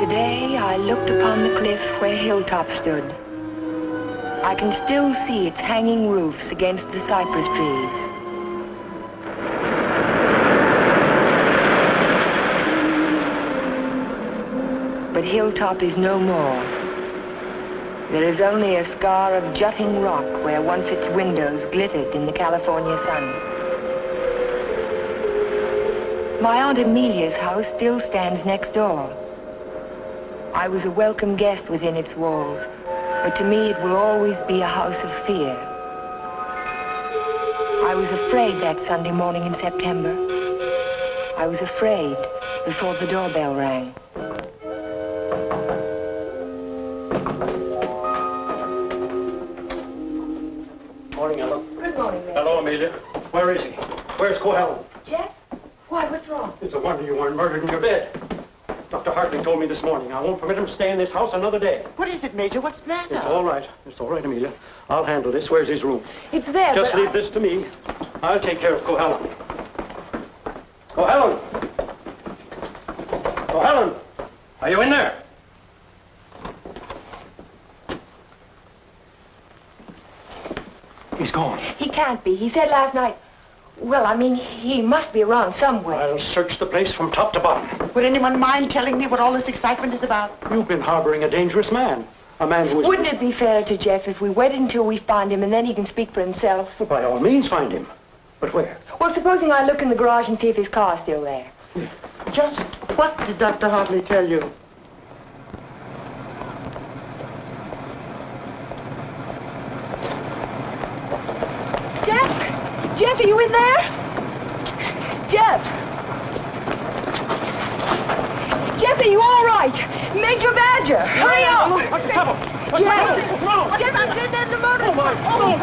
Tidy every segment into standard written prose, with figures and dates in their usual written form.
Today I looked upon the cliff where Hilltop stood. I can still see its hanging roofs against the cypress trees. But Hilltop is no more. There is only a scar of jutting rock where once its windows glittered in the California sun. My Aunt Amelia's house still stands next door. I was a welcome guest within its walls, but to me it will always be a house of fear. I was afraid that Sunday morning in September. I was afraid before the doorbell rang. Morning, Ella. Good morning, Ray. Hello, Amelia. Where is he? Where's Cohalan? Jeff? Why, what's wrong? It's a wonder you weren't murdered in your bed. Dr. Hartley told me this morning I won't permit him to stay in this house another day. What is it, Major? What's the matter? It's all right. It's all right, Amelia. I'll handle this. Where's his room? It's there, Just but leave this to me. I'll take care of Cohalan. Cohalan! Cohalan! Are you in there? He's gone. He can't be. He said last night... Well, I mean, he must be around somewhere. I'll search the place from top to bottom. Would anyone mind telling me what all this excitement is about? You've been harboring a dangerous man. A man who is... Wouldn't it be fairer to Jeff if we waited until we find him and then he can speak for himself? Well, by all means, find him. But where? Well, supposing I look in the garage and see if his car's still there. Just what did Dr. Hartley tell you? Jeff? Jeff, are you in there? Jeff? Jeff, are you all right? Major Badger, hurry up! What's the trouble? What's Jeff! the trouble? What's wrong? Jeff, I'm getting in the motor. Oh, my. Oh,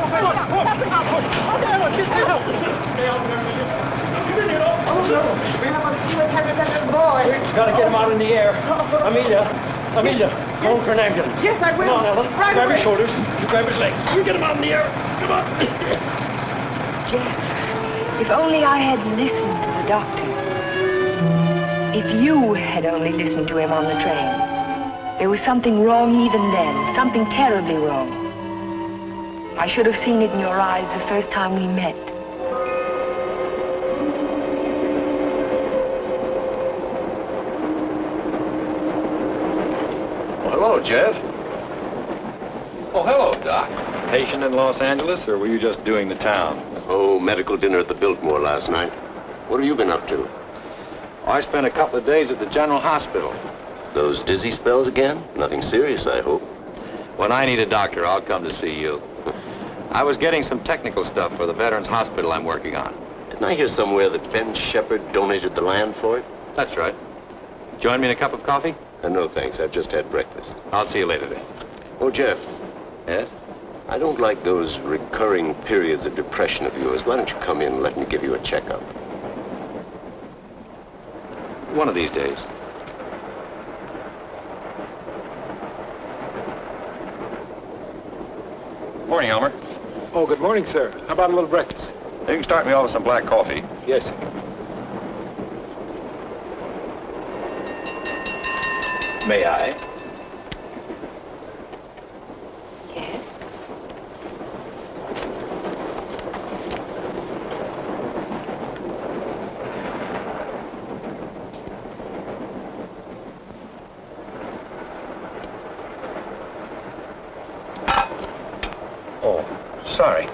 Stay out there, We haven't seen that little boy. We've got to get him out in the air. Amelia, call for an ambulance. Yes, I will. Come on, Ellen. Right grab away. his shoulders. You grab his legs. You get him out in the air. Come on. Jeff, if only I had listened to the doctor. If you had only listened to him on the train. There was something wrong even then, something terribly wrong. I should have seen it in your eyes the first time we met. Well, hello, Jeff. Oh, hello, Doc. Patient in Los Angeles, or were you just doing the town? Oh, medical dinner at the Biltmore last night. What have you been up to? I spent a couple of days at the General Hospital. Those dizzy spells again? Nothing serious, I hope. When I need a doctor, I'll come to see you. I was getting some technical stuff for the Veterans Hospital I'm working on. Didn't I hear somewhere that Ben Sheppard donated the land for it? That's right. Join me in a cup of coffee? No, thanks. I've just had breakfast. I'll see you later then. Oh, Jeff, Yes? I don't like those recurring periods of depression of yours. Why don't you come in and let me give you a checkup? One of these days. Morning, Elmer. Oh, good morning, sir. How about a little breakfast? You can start me off with some black coffee. Yes, sir. May I? Yes? Oh, sorry.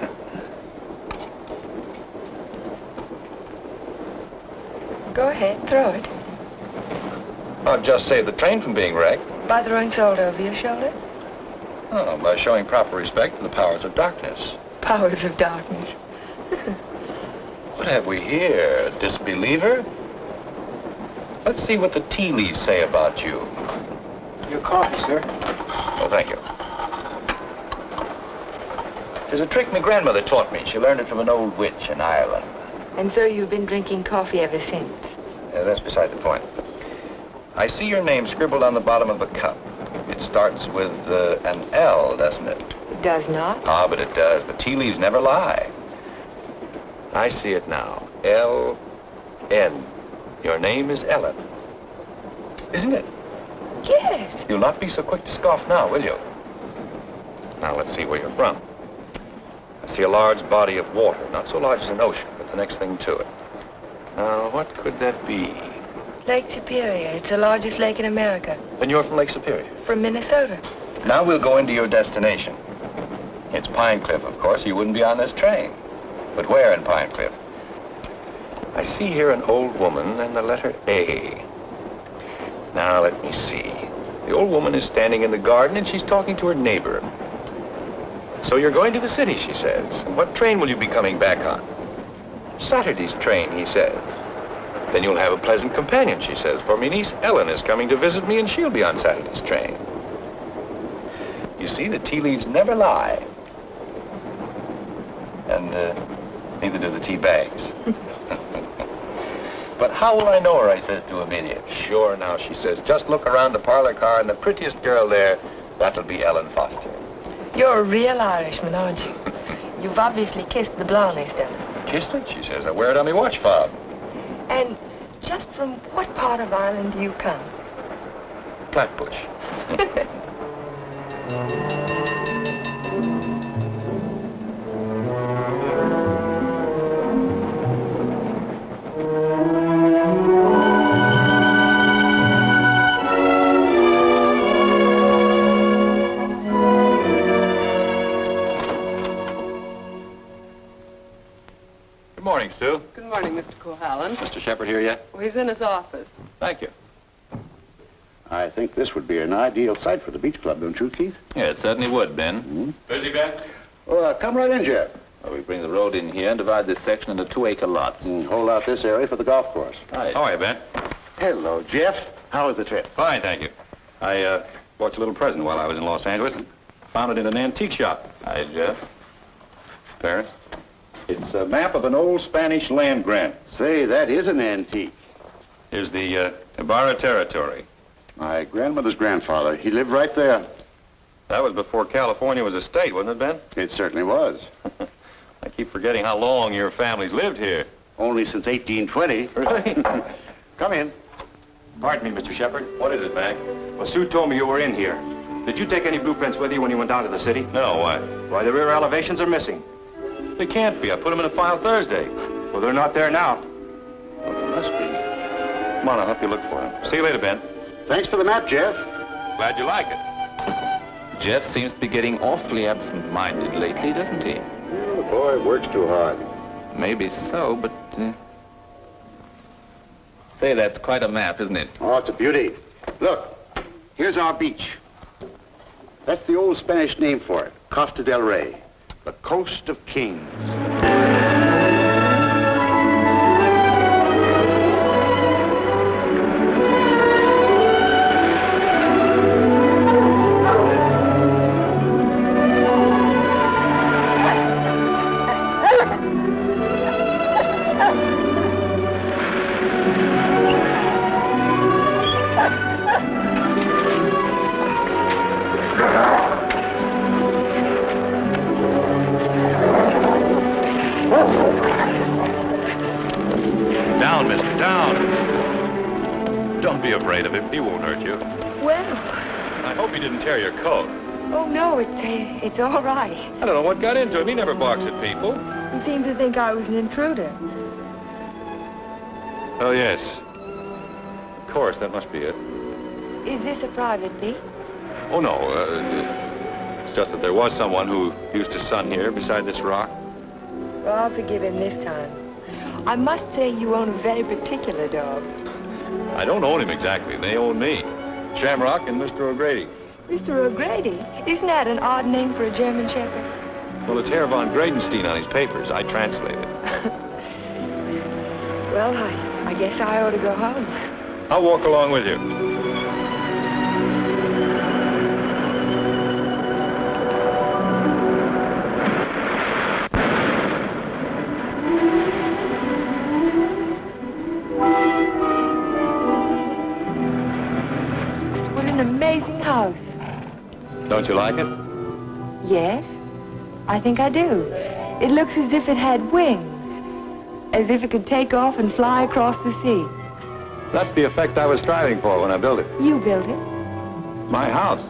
Go ahead, throw it. I'll just save the train from being wrecked. By throwing salt over your shoulder? Oh, by showing proper respect for the powers of darkness. Powers of darkness. What have we here? A disbeliever? Let's see what the tea leaves say about you. Your coffee, sir. Oh, thank you. There's a trick my grandmother taught me. She learned it from an old witch in Ireland. And so you've been drinking coffee ever since? That's beside the point. I see your name scribbled on the bottom of the cup. It starts with an L, doesn't it? It does not. Ah, but it does. The tea leaves never lie. I see it now. L-N. Your name is Ellen. Isn't it? yes. You'll not be so quick to scoff now, will you? Now, let's see where you're from. I see a large body of water, not so large as an ocean, but the next thing to it. Now, what could that be? Lake Superior. It's the largest lake in America. Then you're from Lake Superior. From Minnesota. Now we'll go into your destination. It's Pine Cliff, of course. You wouldn't be on this train. But where in Pine Cliff? I see here an old woman and the letter A. Now, let me see. The old woman is standing in the garden and she's talking to her neighbor. So you're going to the city, she says. And what train will you be coming back on? Saturday's train, he says. Then you'll have a pleasant companion, she says, for my niece Ellen is coming to visit me and she'll be on Saturday's train. You see, the tea leaves never lie. And neither do the tea bags. But how will I know her, I says to Amelia. Sure, now, she says, just look around the parlor car and the prettiest girl there, that'll be Ellen Foster. You're a real Irishman, aren't you? You've obviously kissed the blonde stone. Kissed it, she says. I wear it on my watch fob. And just from what part of Ireland do you come? Flatbush. Good morning, Sue. Good morning, Mr. Cohalan. Mr. Sheppard here yet? Well, he's in his office. Thank you. I think this would be an ideal site for the beach club, don't you, Keith? Yeah, it certainly would, Ben. Mm-hmm. Busy, Ben? Oh, come right in, Jeff. Well, we bring the road in here and divide this section into 2-acre lots. And hold out this area for the golf course. Hi. How are you, Ben? Hello, Jeff. How was the trip? Fine, thank you. I bought you a little present while I was in Los Angeles. Found it in an antique shop. Hi, Jeff. Parents? It's a map of an old Spanish land grant. Say, that is an antique. Here's the Ibarra territory. My grandmother's grandfather, he lived right there. That was before California was a state, wasn't it, Ben? It certainly was. I keep forgetting how long your family's lived here. Only since 1820. Really? Come in. Pardon me, Mr. Sheppard. What is it, Mac? Well, Sue told me you were in here. Did you take any blueprints with you when you went down to the city? No, why? Why, the rear elevations are missing. They can't be. I put them in a file Thursday. Well, they're not there now. Well, there must be. Come on, I'll help you look for them. See you later, Ben. Thanks for the map, Jeff. Glad you like it. Jeff seems to be getting awfully absent-minded lately, doesn't he? Well, the boy works too hard. Maybe so, but... Say, that's quite a map, isn't it? Oh, it's a beauty. Look, here's our beach. That's the old Spanish name for it, Costa del Rey, the Coast of Kings. Down, mister, down. Don't be afraid of him. He won't hurt you. Well, I hope he didn't tear your coat. oh no, it's all right. I don't know what got into him. He never barks at people. He seemed to think I was an intruder. Oh, yes. Of course, that must be it. Is this a private beach? Oh, no. It's just that there was someone who used to sun here beside this rock. Well, I'll forgive him this time. I must say you own a very particular dog. I don't own him exactly. They own me. Shamrock and Mr. O'Grady. Mr. O'Grady? Isn't that an odd name for a German Shepherd? Well, it's Herr von Gradenstein on his papers. I translated. Well, I guess I ought to go home. I'll walk along with you. What an amazing house. Don't you like it? Yes, I think I do. It looks as if it had wings. As if it could take off and fly across the sea. That's the effect I was striving for when I built it. You built it? My house.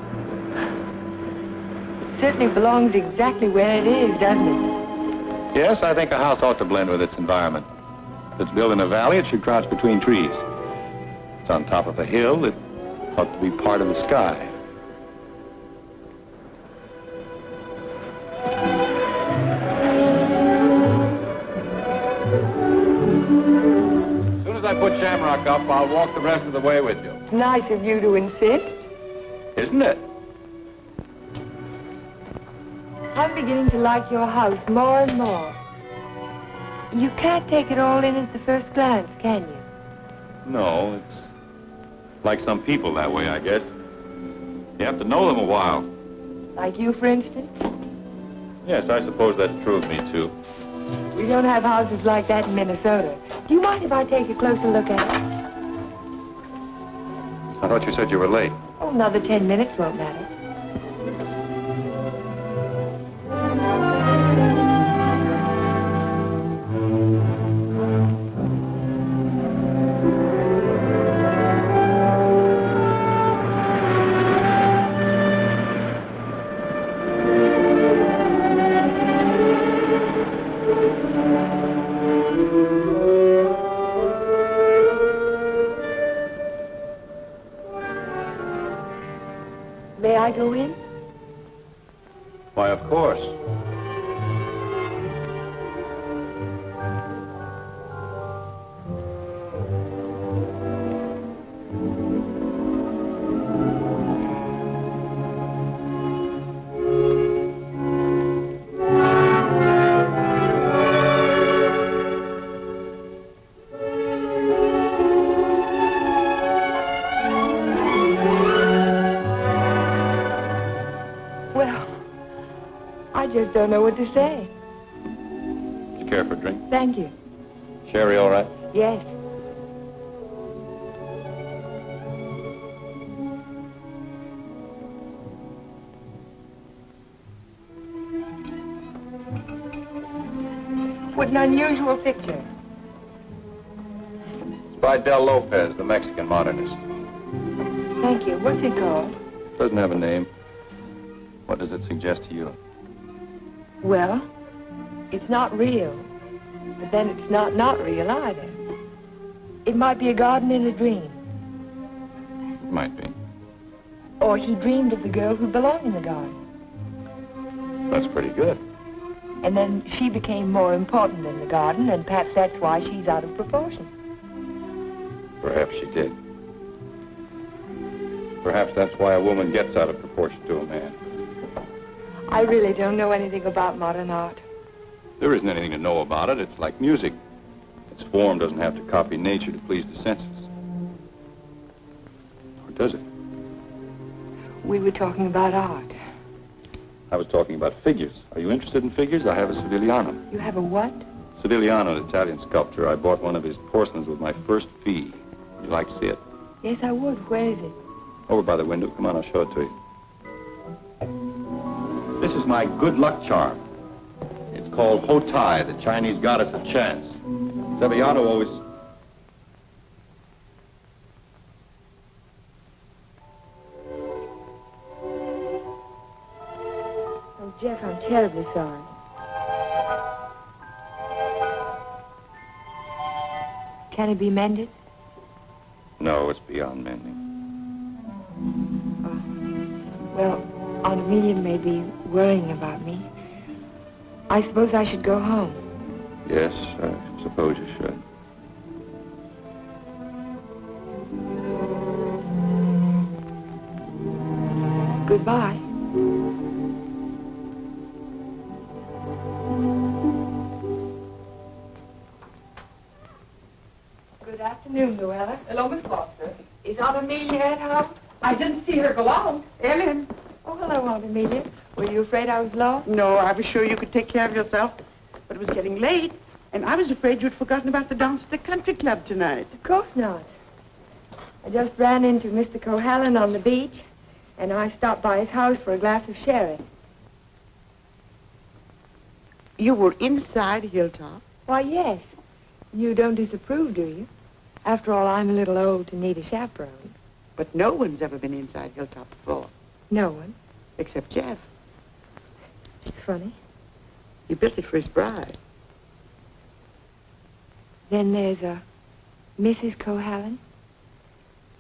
It certainly belongs exactly where it is, doesn't it? Yes, I think a house ought to blend with its environment. If it's built in a valley, it should crouch between trees. If it's on top of a hill, it ought to be part of the sky. As soon as I put Shamrock up, I'll walk the rest of the way with you. It's nice of you to insist. Isn't it? I'm beginning to like your house more and more. You can't take it all in at the first glance, can you? No, it's like some people that way, I guess. You have to know them a while. Like you, for instance? Yes, I suppose that's true of me, too. We don't have houses like that in Minnesota. Do you mind if I take a closer look at it? I thought you said you were late. Oh, another 10 minutes won't matter. May I go in? Why, of course. I just don't know what to say. Do you care for a drink? Thank you. Sherry, all right? Yes. What an unusual picture. It's by Del Lopez, the Mexican modernist. Thank you. What's it called? Doesn't have a name. What does it suggest to you? Well, it's not real, but then it's not real either. It might be a garden in a dream. It might be. Or he dreamed of the girl who belonged in the garden. That's pretty good. And then she became more important than the garden, and perhaps that's why she's out of proportion. Perhaps she did. Perhaps that's why a woman gets out of proportion to a man. I really don't know anything about modern art. There isn't anything to know about it. It's like music. Its form doesn't have to copy nature to please the senses. Or does it? We were talking about art. I was talking about figures. Are you interested in figures? I have a Sivigliano. You have a what? Sivigliano, an Italian sculptor. I bought one of his porcelains with my first fee. Would you like to see it? Yes, I would. Where is it? Over by the window. Come on, I'll show it to you. This is my good luck charm. It's called Hotai, the Chinese goddess of chance. Sivigliano always... Oh, Jeff, I'm terribly sorry. Can it be mended? No, it's beyond mending. Well, Aunt Amelia may be worrying about me. I suppose I should go home. Yes, I suppose you should. Goodbye. Good afternoon, Luella. Hello, Miss Foster. Is Aunt Amelia at home? I didn't see her go out. Ellen. Oh, hello, Aunt Amelia. Were you afraid I was lost? No, I was sure you could take care of yourself. But it was getting late, and I was afraid you'd forgotten about the dance at the country club tonight. Of course not. I just ran into Mr. Cohalan on the beach, and I stopped by his house for a glass of sherry. You were inside Hilltop? Why, yes. You don't disapprove, do you? After all, I'm a little old to need a chaperone. But no one's ever been inside Hilltop before, No one. except Jeff. It's funny. He built it for his bride. Then there's a Mrs. Cohalan.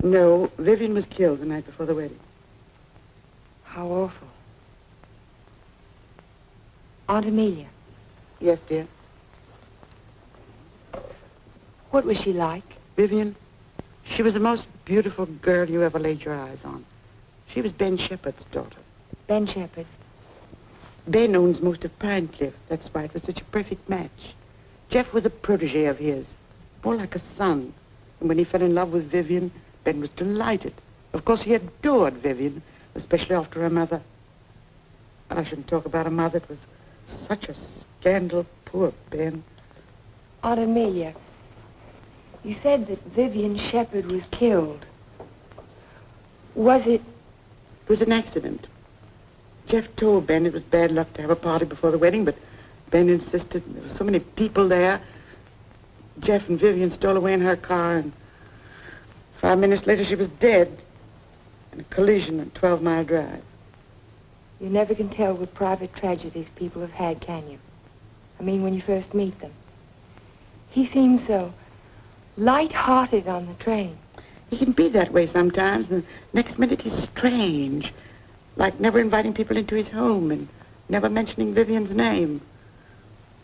No, Vivian was killed the night before the wedding. How awful. Aunt Amelia, Yes, dear. what was she like? Vivian, she was the most beautiful girl you ever laid your eyes on. She was Ben Sheppard's daughter. Ben Sheppard. Ben owns most of Pine Cliff. That's why it was such a perfect match. Jeff was a protege of his, more like a son. And when he fell in love with Vivian, Ben was delighted. Of course, he adored Vivian, especially after her mother. But I shouldn't talk about a mother. It was such a scandal. Poor Ben. Aunt Amelia, you said that Vivian Sheppard was killed. Was it? It was an accident. Jeff told Ben it was bad luck to have a party before the wedding, but Ben insisted. There were so many people there. Jeff and Vivian stole away in her car, and 5 minutes later she was dead in a collision on 12-Mile Drive. You never can tell what private tragedies people have had, can you? I mean, when you first meet them. He seemed so light-hearted on the train. He can be that way sometimes, and the next minute he's strange, like never inviting people into his home and never mentioning Vivian's name.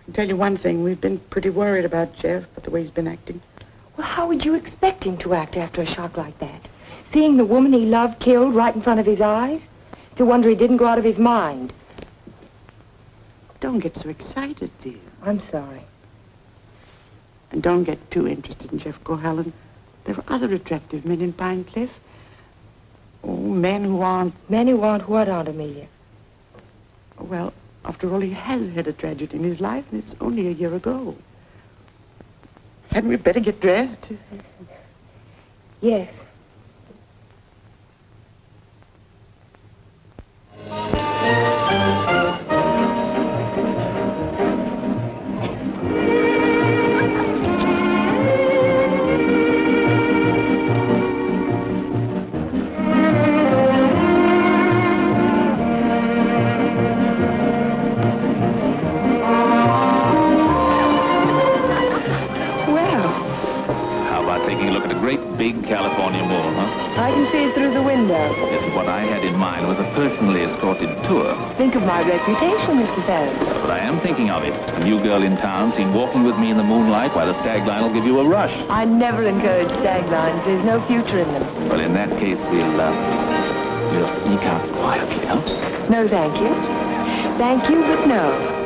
I can tell you one thing, we've been pretty worried about Jeff, but the way he's been acting. Well, how would you expect him to act after a shock like that? Seeing the woman he loved killed right in front of his eyes? To wonder he didn't go out of his mind. Don't get so excited, dear. I'm sorry. And don't get too interested in Jeff Cohalan. There are other attractive men in Pine Cliff. Oh, men who aren't... Men who aren't what, Aunt Amelia? Well, after all, he has had a tragedy in his life, and it's only a year ago. Hadn't we better get dressed? Yes. Big California mall, huh? I can see it through the window. Yes, what I had in mind was a personally escorted tour. Think of my reputation, Mr. Ferris. But I am thinking of it. A new girl in town seen walking with me in the moonlight while the stag line will give you a rush. I never encourage stag lines. There's no future in them. Well, in that case, we'll sneak out quietly, huh? No, thank you. Thank you, but no.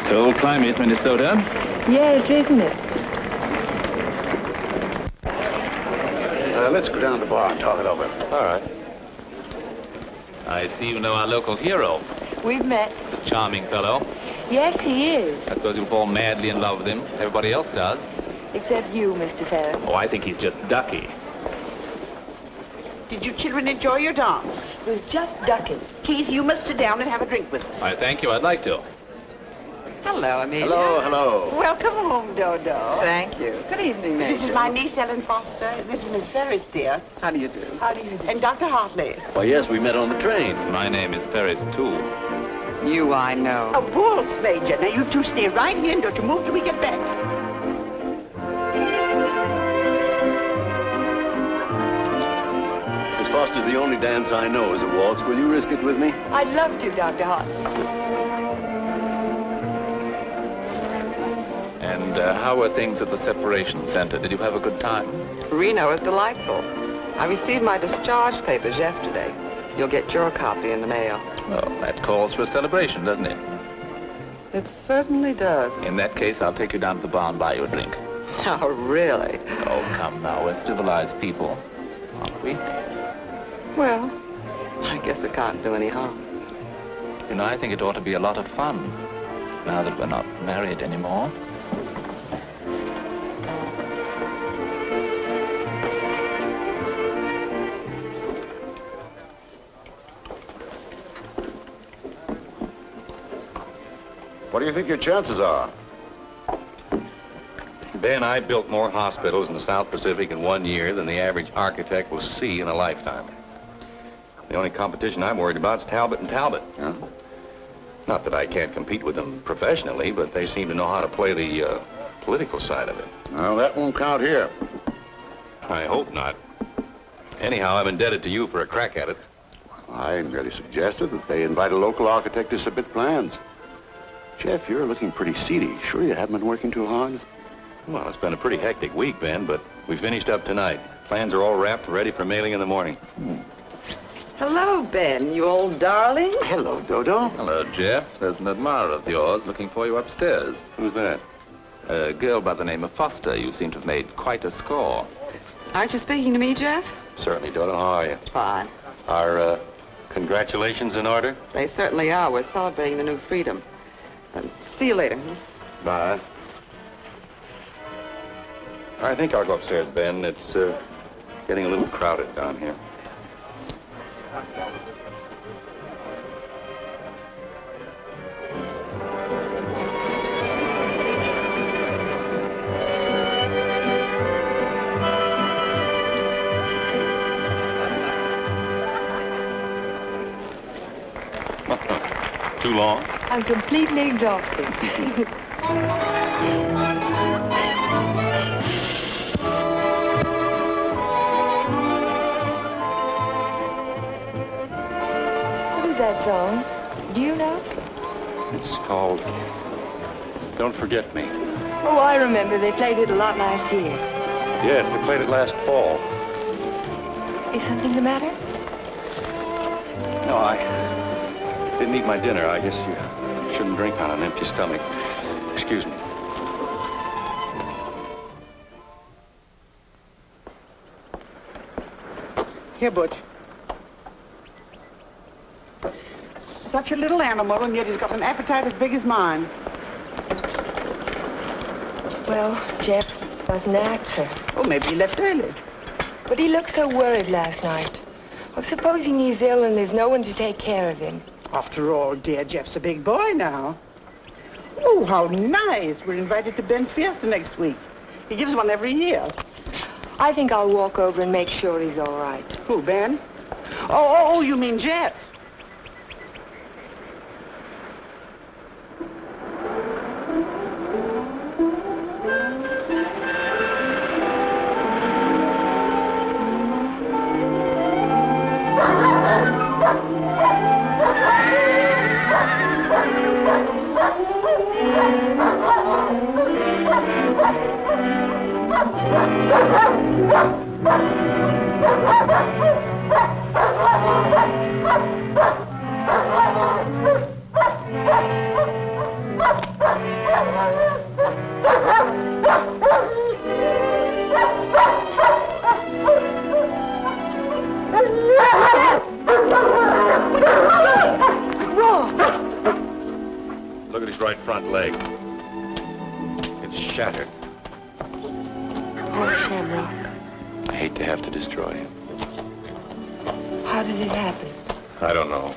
Cold climate, Minnesota. Yes, isn't it? Let's go down to the bar and talk it over. All right. I see you know our local hero. We've met. Charming fellow. Yes, he is. I suppose you'll fall madly in love with him. Everybody else does. Except you, Mr. Ferris. Oh, I think he's just ducky. Did you children enjoy your dance? It was just ducking. Keith, you must sit down and have a drink with us. Why, thank you. I'd like to. Hello, Amelia. Hello, hello. Welcome home, Dodo. Thank you. Good evening, This is my niece, Ellen Foster. This is Miss Ferris, dear. How do you do? How do you do? And Dr. Hartley. Why, yes, we met on the train. My name is Ferris, too. You, I know. A waltz, Major. Now, you two stay right here and don't you move till we get back. Miss Foster, the only dance I know is a waltz. Will you risk it with me? I'd love to, Dr. Hartley. And how were things at the separation center? Did you have a good time? Reno is delightful. I received my discharge papers yesterday. You'll get your copy in the mail. Well, that calls for a celebration, doesn't it? It certainly does. In that case, I'll take you down to the bar and buy you a drink. Oh, really? Oh, come now. We're civilized people, aren't we? Well, I guess it can't do any harm. You know, I think it ought to be a lot of fun, now that we're not married anymore. What do you think your chances are? Ben, I built more hospitals in the South Pacific in 1 year than the average architect will see in a lifetime. The only competition I'm worried about is Talbot and Talbot. Huh? Not that I can't compete with them professionally, but they seem to know how to play the political side of it. Well, that won't count here. I hope not. Anyhow, I'm indebted to you for a crack at it. I merely suggested that they invite a local architect to submit plans. Jeff, you're looking pretty seedy. Sure you haven't been working too hard? Well, it's been a pretty hectic week, Ben, but we finished up tonight. Plans are all wrapped and ready for mailing in the morning. Hello, Ben, you old darling. Hello, Dodo. Hello, Jeff. There's an admirer of yours looking for you upstairs. Who's that? A girl by the name of Foster. You seem to have made quite a score. Aren't you speaking to me, Jeff? Certainly, Dodo. How are you? Fine. Are, congratulations in order? They certainly are. We're celebrating the new freedom. See you later. Bye. I think I'll go upstairs, Ben. It's, getting a little crowded down here. Too long? I'm completely exhausted. What is that song? Do you know? It's called Don't Forget Me. Oh, I remember. They played it a lot last year. Yes, they played it last fall. Is something the matter? No, I didn't eat my dinner. I guess you shouldn't drink on an empty stomach. Excuse me. Here, Butch. Such a little animal, and yet he's got an appetite as big as mine. Well, Jeff doesn't answer. Oh, maybe he left early. But he looked so worried last night. Well, supposing he's ill and there's no one to take care of him. After all, dear, Jeff's a big boy now. Oh, how nice. We're invited to Ben's fiesta next week. He gives one every year. I think I'll walk over and make sure he's all right. Who, Ben? Oh, you mean Jeff? Look at his right front leg. It's shattered. Poor Shamrock. I hate to have to destroy him. How did it happen? I don't know.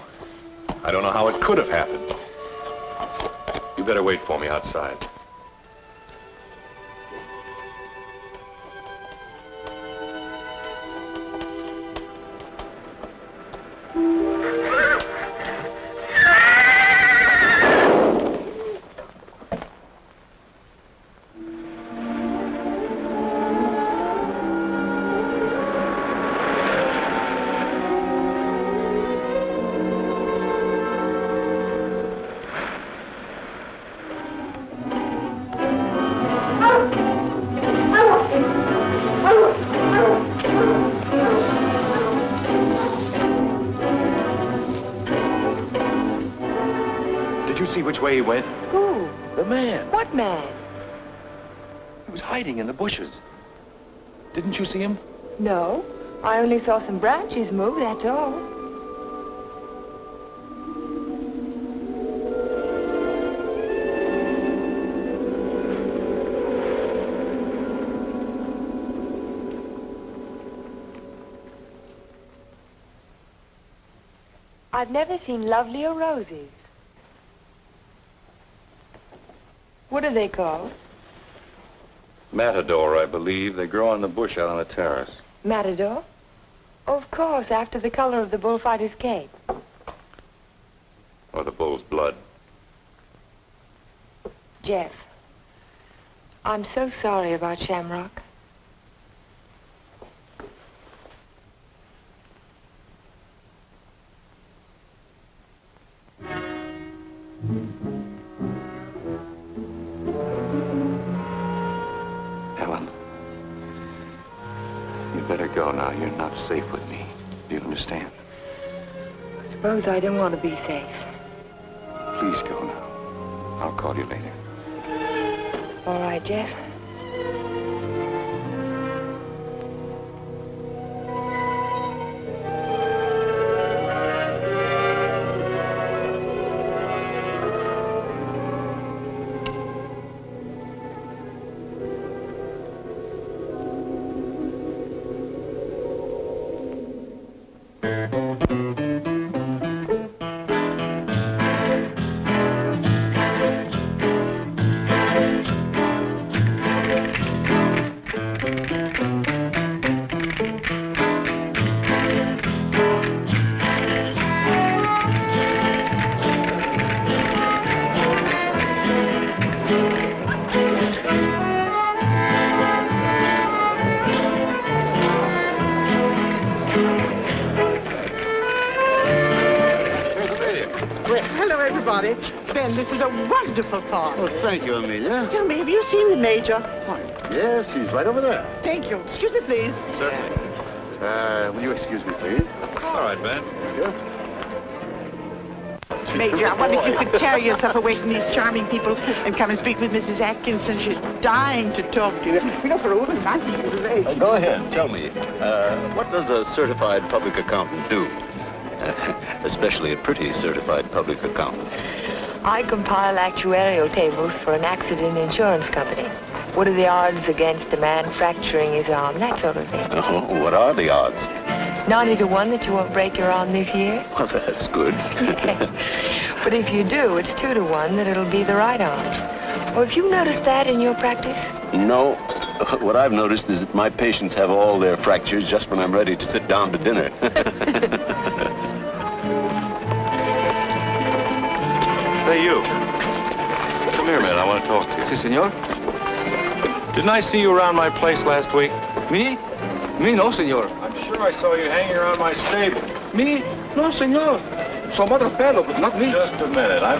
I don't know how it could have happened. You better wait for me outside. See which way he went? Who? The man. What man? He was hiding in the bushes. Didn't you see him? No. I only saw some branches move, that's all. I've never seen lovelier roses. What are they called? Matador, I believe. They grow on the bush out on the terrace. Matador? Oh, of course, after the color of the bullfighter's cape. Or the bull's blood. Jeff, I'm so sorry about Shamrock. Helen, you'd better go now. You're not safe with me. Do you understand? I suppose I don't want to be safe. Please go now. I'll call you later. All right, Jeff. Ben, this is a wonderful part. Oh, thank you, Amelia. Tell me, have you seen the Major? Yes, he's right over there. Thank you. Excuse me, please. Certainly. Will you excuse me, please? All right, Ben. Major, I wonder if you could tear yourself away from these charming people and come and speak with Mrs. Atkinson. She's dying to talk to you. You know, for a woman 90 years of age. Go ahead, tell me. What does a certified public accountant do? Especially a pretty certified public accountant. I compile actuarial tables for an accident insurance company. What are the odds against a man fracturing his arm? That sort of thing. Oh, what are the odds? 90 to 1 that you won't break your arm this year. Well, that's good. But if you do, it's 2 to 1 that it'll be the right arm. Oh, have you noticed that in your practice? No. What I've noticed is that my patients have all their fractures just when I'm ready to sit down to dinner. Hey, you. Come here a minute. I want to talk to you. Si, senor. Didn't I see you around my place last week? Me? Me, no, senor. I'm sure I saw you hanging around my stable. Me? No, senor. Some other fellow, but not me. Just a minute. All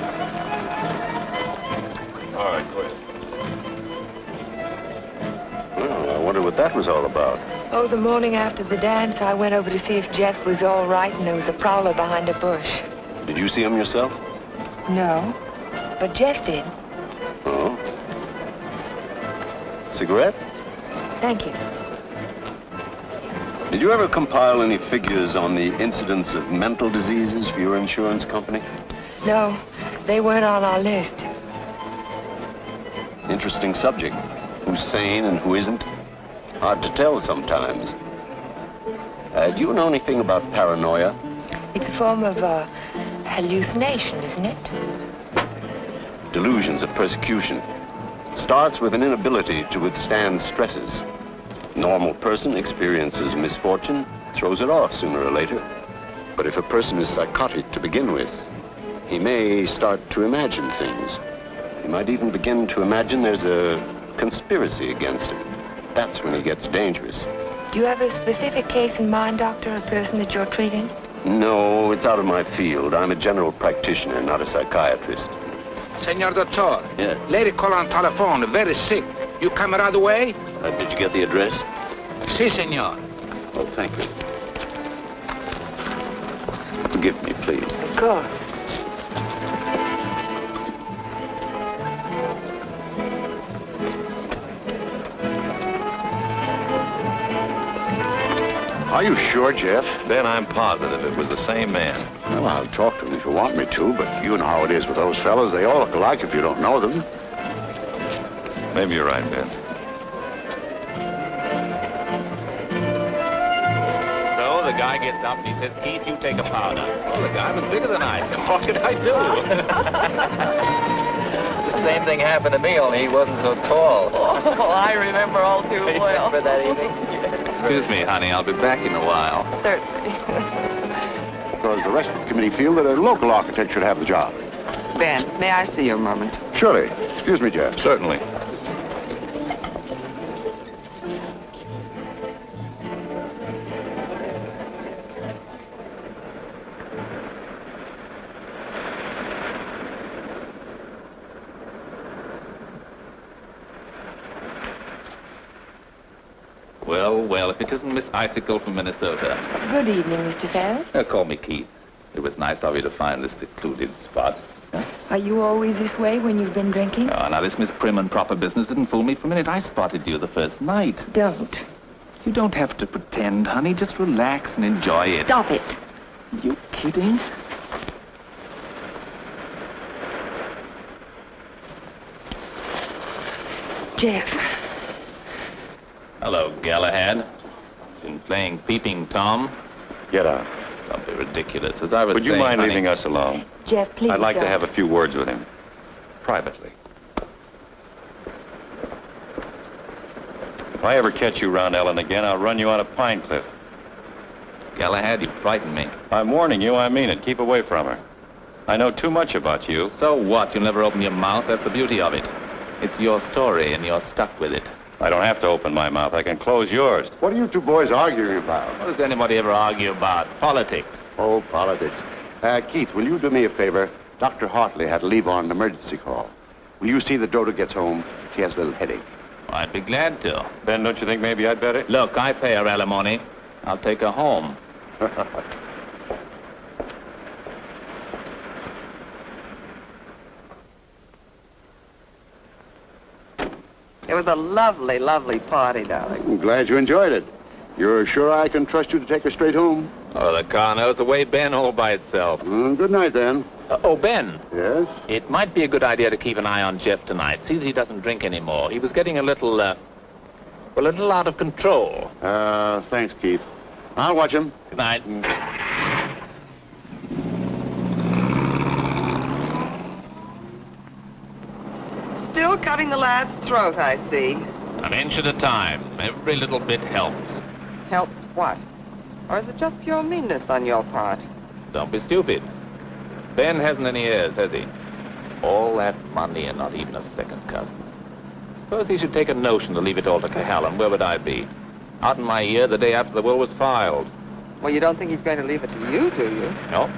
right, go ahead. Well, I wonder what that was all about. Oh, the morning after the dance, I went over to see if Jeff was all right, and there was a prowler behind a bush. Did you see him yourself? No, but Jeff did. Oh. Cigarette? Thank you. Did you ever compile any figures on the incidence of mental diseases for your insurance company? No, they weren't on our list. Interesting subject. Who's sane and who isn't? Hard to tell sometimes. Do you know anything about paranoia? It's a form of hallucination, isn't it? Delusions of persecution. Starts with an inability to withstand stresses. Normal person experiences misfortune, throws it off sooner or later. But if a person is psychotic to begin with, he may start to imagine things. He might even begin to imagine there's a conspiracy against him. That's when he gets dangerous. Do you have a specific case in mind, Doctor, a person that you're treating? No, it's out of my field. I'm a general practitioner, not a psychiatrist. Senor Doctor. Yeah. Lady call on telephone, very sick. You come right away? Did you get the address? Si, senor. Oh, thank you. Forgive me, please. Of course. Are you sure, Jeff? Ben, I'm positive it was the same man. Well, I'll talk to them if you want me to, but you know how it is with those fellows. They all look alike if you don't know them. Maybe you're right, Ben. So the guy gets up and he says, Keith, you take a powder. Well, the guy was bigger than I. So what could I do? The same thing happened to me, only he wasn't so tall. Oh, I remember all too well. For that evening. Excuse me, honey. I'll be back in a while. Certainly. Because the rest of the committee feel that a local architect should have the job. Ben, may I see you a moment? Surely. Excuse me, Jeff. Certainly. Well, if it isn't Miss Icicle from Minnesota. Good evening, Mr. Ferris. Call me Keith. It was nice of you to find this secluded spot. Are you always this way when you've been drinking? Oh, now this Miss Prim and Proper business didn't fool me for a minute. I spotted you the first night. Don't. You don't have to pretend, honey. Just relax and enjoy it. Stop it. You kidding? Jeff. Hello, Galahad. Been playing Peeping Tom? Get out. Don't be ridiculous. As I was Would you saying, mind honey, leaving us alone? Jeff, please I'd like to don't. have a few words with him. Privately. If I ever catch you around Ellen again, I'll run you out of Pine Cliff. Galahad, you frighten me. I'm warning you, I mean it. Keep away from her. I know too much about you. So what? You'll never open your mouth. That's the beauty of it. It's your story, and you're stuck with it. I don't have to open my mouth. I can close yours. What are you two boys arguing about? What does anybody ever argue about? Politics. Oh, politics. Keith, will you do me a favor? Dr. Hartley had to leave on an emergency call. Will you see that Dodo gets home? She has a little headache. I'd be glad to. Ben, don't you think maybe I'd better? Look, I pay her alimony. I'll take her home. It was a lovely, lovely party, darling. I'm glad you enjoyed it. You're sure I can trust you to take her straight home? Oh, the car knows the way, Ben, all by itself. Good night, then. Oh, Ben. Yes? It might be a good idea to keep an eye on Jeff tonight. See that he doesn't drink anymore. He was getting a little out of control. Thanks, Keith. I'll watch him. Good night. Still cutting the lad's throat, I see. An inch at a time. Every little bit helps. Helps what? Or is it just pure meanness on your part? Don't be stupid. Ben hasn't any heirs, has he? All that money and not even a second cousin. Suppose he should take a notion to leave it all to Cohalan. Where would I be? Out in my ear the day after the will was filed. Well, you don't think he's going to leave it to you, do you? No.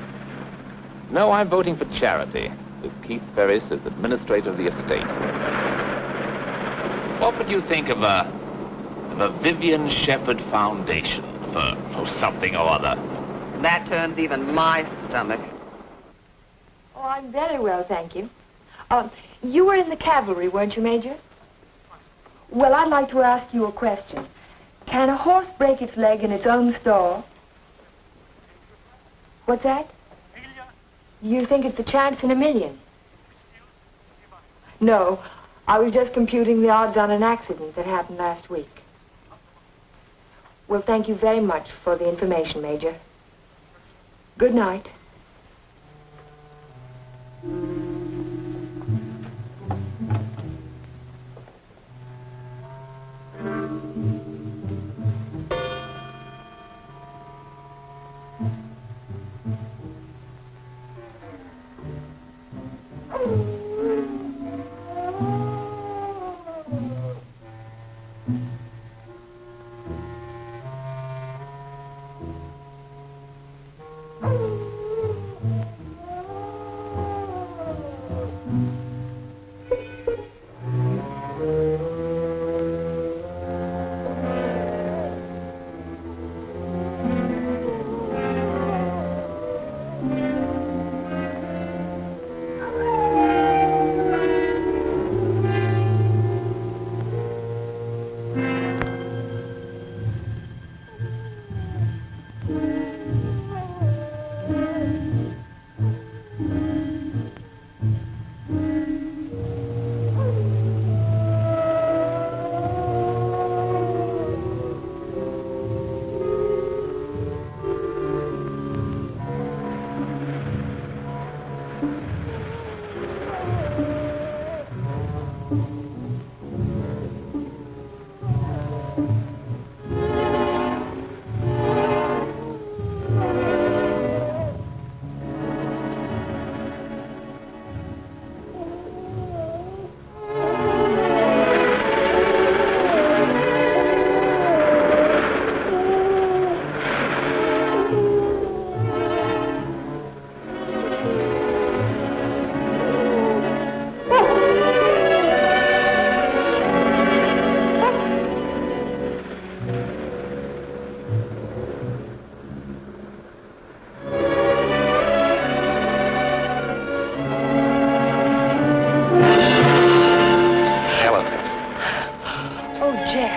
No, I'm voting for charity, with Keith Ferris as administrator of the estate. What would you think of a Vivian Sheppard Foundation for something or other? That turns even my stomach. Oh, I'm very well, thank you. You were in the cavalry, weren't you, Major? Well, I'd like to ask you a question. Can a horse break its leg in its own stall? What's that? You think it's a chance in a million? No, I was just computing the odds on an accident that happened last week. Well, thank you very much for the information, Major. Good night.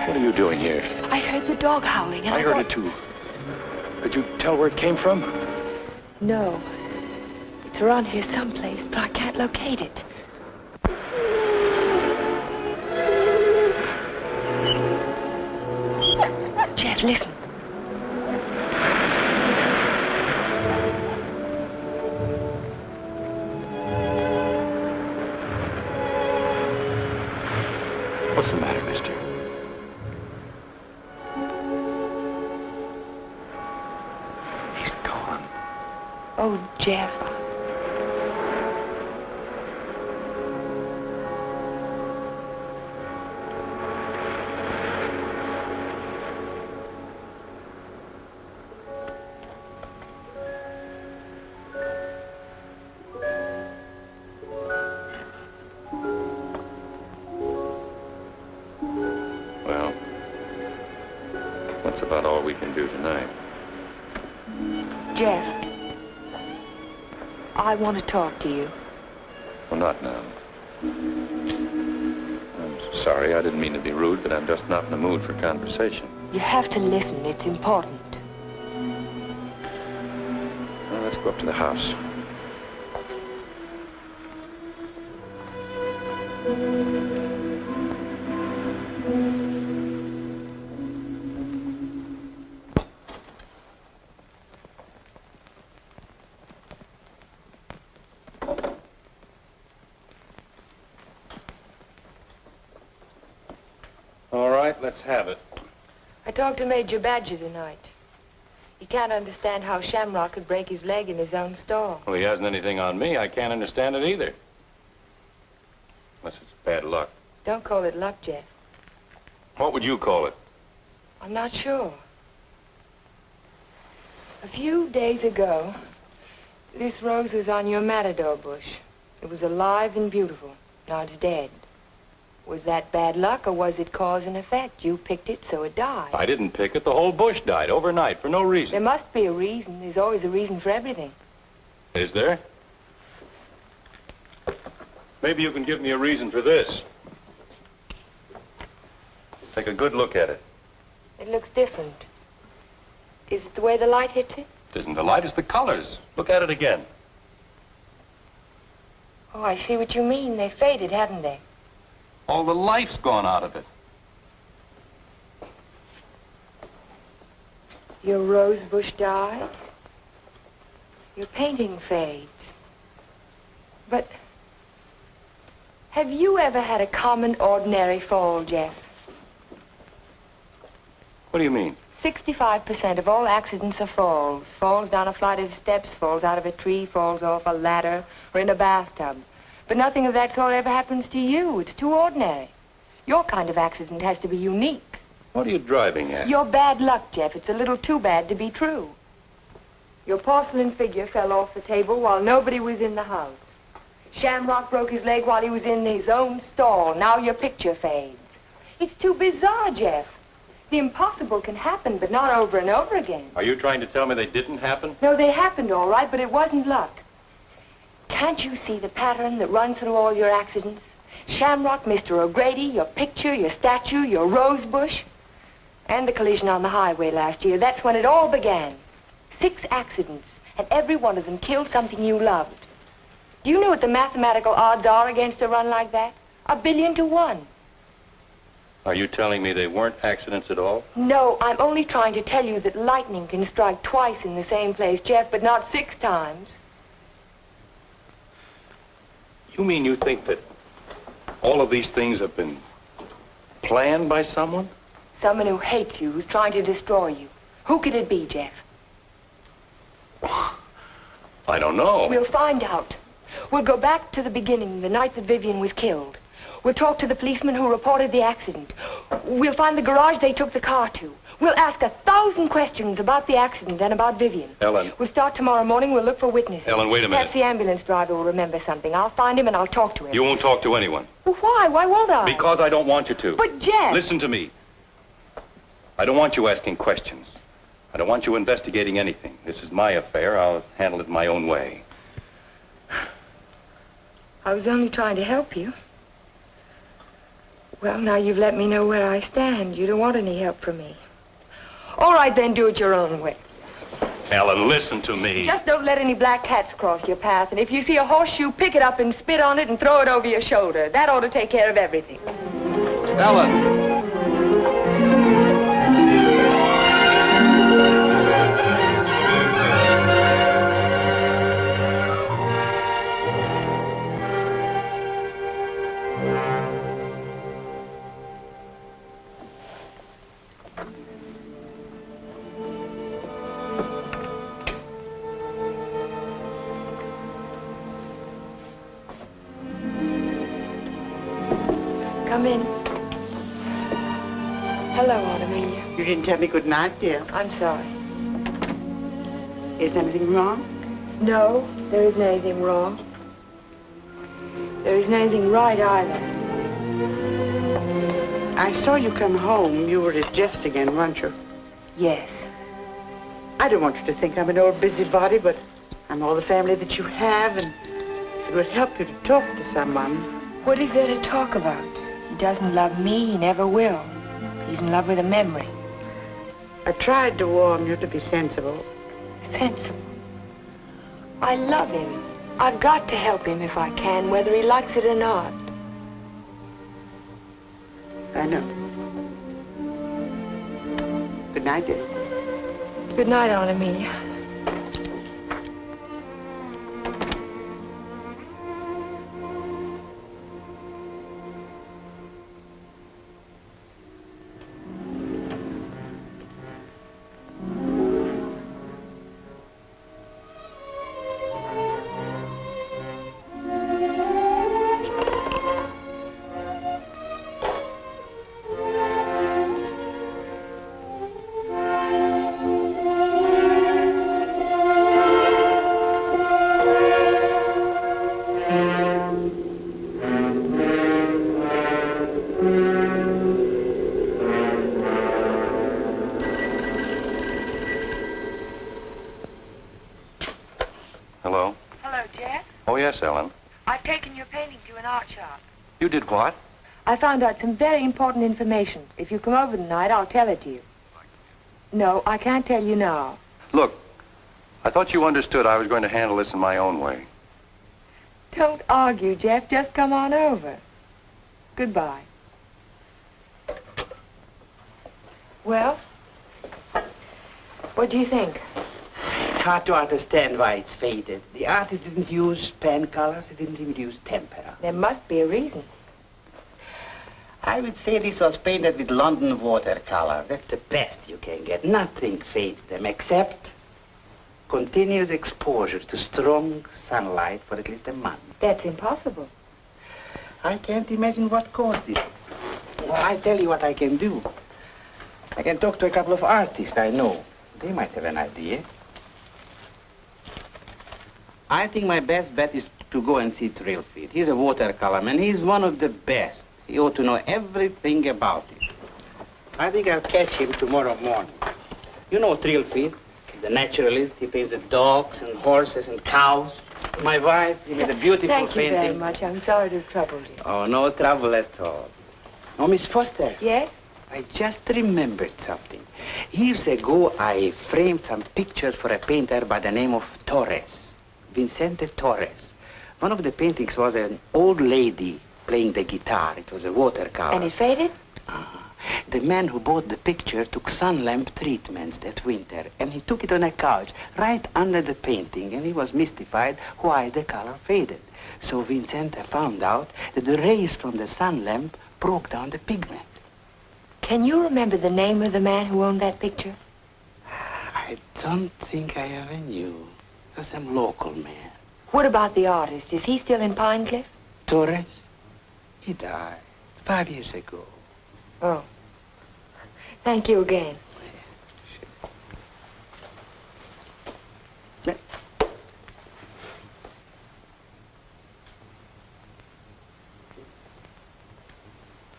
What are you doing here? I heard the dog howling and I heard it too. Could you tell where it came from? No. It's around here someplace, but I can't locate it. Jeff, listen. What's the matter, mister? He's gone. Oh, Jeff. Well, that's about all we can do tonight. Jeff, I want to talk to you. Well, not now. I'm sorry, I didn't mean to be rude, but I'm just not in the mood for conversation. You have to listen. It's important. Well, let's go up to the house. All right, let's have it. I talked to Major Badger tonight. He can't understand how Shamrock could break his leg in his own stall. Well, he hasn't anything on me. I can't understand it either. Unless it's bad luck. Don't call it luck, Jeff. What would you call it? I'm not sure. A few days ago, this rose was on your matador bush. It was alive and beautiful. Now it's dead. Was that bad luck, or was it cause and effect? You picked it, so it died. I didn't pick it. The whole bush died overnight for no There reason. must be a reason. There's always a reason for everything. Is there? Maybe you can give me a reason for this. Take a good look at it. It looks different. Is it the way the light hits it? It isn't the light, it's the colors. Look at it again. Oh, I see what you mean. They faded, haven't they? All the life's gone out of it. Your rose bush dies. Your painting fades. But have you ever had a common, ordinary fall, Jeff? What do you mean? 65% of all accidents are falls. Falls down a flight of steps, falls out of a tree, falls off a ladder, or in a bathtub. But nothing of that sort ever happens to you. It's too ordinary. Your kind of accident has to be unique. What are you driving at? Your bad luck, Jeff. It's a little too bad to be true. Your porcelain figure fell off the table while nobody was in the house. Shamrock broke his leg while he was in his own stall. Now your picture fades. It's too bizarre, Jeff. The impossible can happen, but not over and over again. Are you trying to tell me they didn't happen? No, they happened all right, but it wasn't luck. Can't you see the pattern that runs through all your accidents? Shamrock, Mr. O'Grady, your picture, your statue, your rose bush, and the collision on the highway last year. That's when it all began. 6 accidents, and every one of them killed something you loved. Do you know what the mathematical odds are against a run like that? 1 billion to 1. Are you telling me they weren't accidents at all? No, I'm only trying to tell you that lightning can strike twice in the same place, Jeff, but not 6 times. You mean you think that all of these things have been planned by someone? Someone who hates you, who's trying to destroy you. Who could it be, Jeff? I don't know. We'll find out. We'll go back to the beginning, the night that Vivian was killed. We'll talk to the policeman who reported the accident. We'll find the garage they took the car to. We'll ask 1,000 questions about the accident and about Vivian. Ellen. We'll start tomorrow morning. We'll look for witnesses. Ellen, wait a minute. Perhaps the ambulance driver will remember something. I'll find him and I'll talk to him. You won't talk to anyone. Well, why? Why won't I? Because I don't want you to. But, Jeff... Listen to me. I don't want you asking questions. I don't want you investigating anything. This is my affair. I'll handle it my own way. I was only trying to help you. Well, now you've let me know where I stand. You don't want any help from me. All right, then, do it your own way. Ellen, listen to me. Just don't let any black cats cross your path. And if you see a horseshoe, pick it up and spit on it and throw it over your shoulder. That ought to take care of everything. Ellen. Come in. Hello, Aunt Amelia. You didn't tell me good night, dear. I'm sorry. Is anything wrong? No, there isn't anything wrong. There isn't anything right either. I saw you come home. You were at Jeff's again, weren't you? Yes. I don't want you to think I'm an old busybody, but I'm all the family that you have, and it would help you to talk to someone. What is there to talk about? He doesn't love me, he never will. He's in love with a memory. I tried to warn you to be sensible. Sensible. I love him. I've got to help him if I can, whether he likes it or not. I know. Good night, dear. Good night, Aunt Amelia. Hello? Hello, Jeff. Oh, yes, Ellen. I've taken your painting to an art shop. You did what? I found out some very important information. If you come over tonight, I'll tell it to you. No, I can't tell you now. Look, I thought you understood I was going to handle this in my own way. Don't argue, Jeff. Just come on over. Goodbye. Well, what do you think? It's hard to understand why it's faded. The artist didn't use pen colors, he didn't even use tempera. There must be a reason. I would say this was painted with London watercolor. That's the best you can get. Nothing fades them except continuous exposure to strong sunlight for at least a month. That's impossible. I can't imagine what caused it. Well, I tell you what I can do. I can talk to a couple of artists I know. They might have an idea. I think my best bet is to go and see Trilfeed. He's a watercolor man. He's one of the best. He ought to know everything about it. I think I'll catch him tomorrow morning. You know Trilfeed, the naturalist. He painted dogs and horses and cows. My wife, he made a beautiful Thank you painting. very much. I'm sorry to have troubled you. Oh, no trouble at all. Oh, Miss Foster. Yes? I just remembered something. Years ago, I framed some pictures for a painter by the name of Torres, Vicente Torres. One of the paintings was an old lady playing the guitar. It was a watercolor. And it faded? The man who bought the picture took sun lamp treatments that winter, and he took it on a couch right under the painting, and he was mystified why the color faded. So Vicente found out that the rays from the sun lamp broke down the pigment. Can you remember the name of the man who owned that picture? I don't think I ever knew. It was some local man. What about the artist? Is he still in Pine Cliff? Torres? He died 5 years ago. Oh. Thank you again.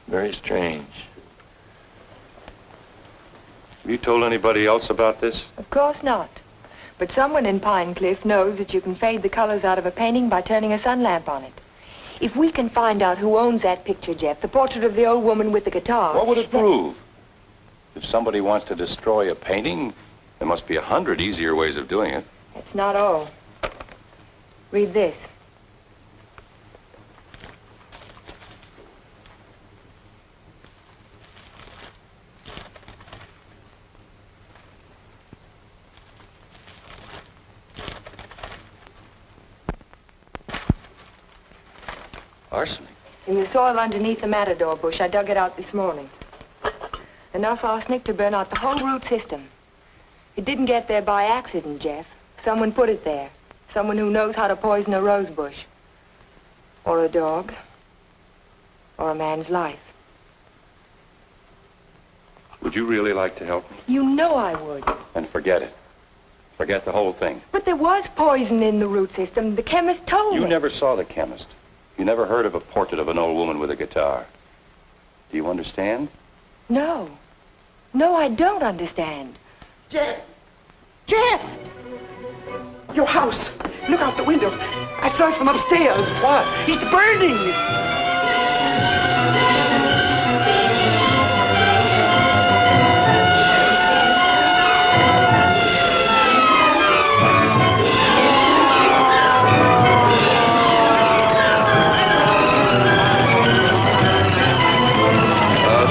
Very strange. Have you told anybody else about this? Of course not. But someone in Pine Cliff knows that you can fade the colors out of a painting by turning a sun lamp on it. If we can find out who owns that picture, Jeff, the portrait of the old woman with the guitar... What would it prove? If somebody wants to destroy a painting, there must be 100 easier ways of doing it. That's not all. Read this. Arsenic? In the soil underneath the matador bush. I dug it out this morning. Enough arsenic to burn out the whole root system. It didn't get there by accident, Jeff. Someone put it there. Someone who knows how to poison a rose bush. Or a dog. Or a man's life. Would you really like to help me? You know I would. Then forget it. Forget the whole thing. But there was poison in the root system. The chemist told me. You never saw the chemist. You never heard of a portrait of an old woman with a guitar. Do you understand? No. No, I don't understand. Jeff! Jeff! Your house. Look out the window. I saw it from upstairs. What? It's burning.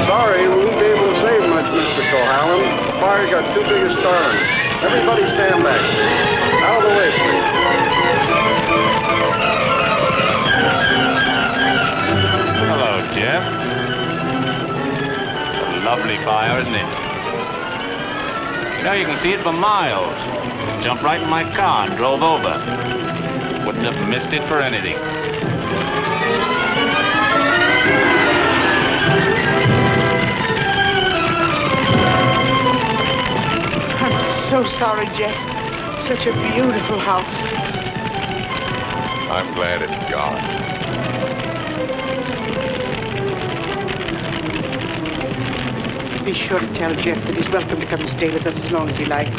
Sorry, we won't be able to save much, Mr. Cohalan. The fire's got too big a stern. Everybody stand back. Out of the way, please. Hello, Jeff. A lovely fire, isn't it? You know, you can see it for miles. Jumped right in my car and drove over. Wouldn't have missed it for anything. I'm so sorry, Jeff. Such a beautiful house. I'm glad it's gone. Be sure to tell Jeff that he's welcome to come and stay with us as long as he likes.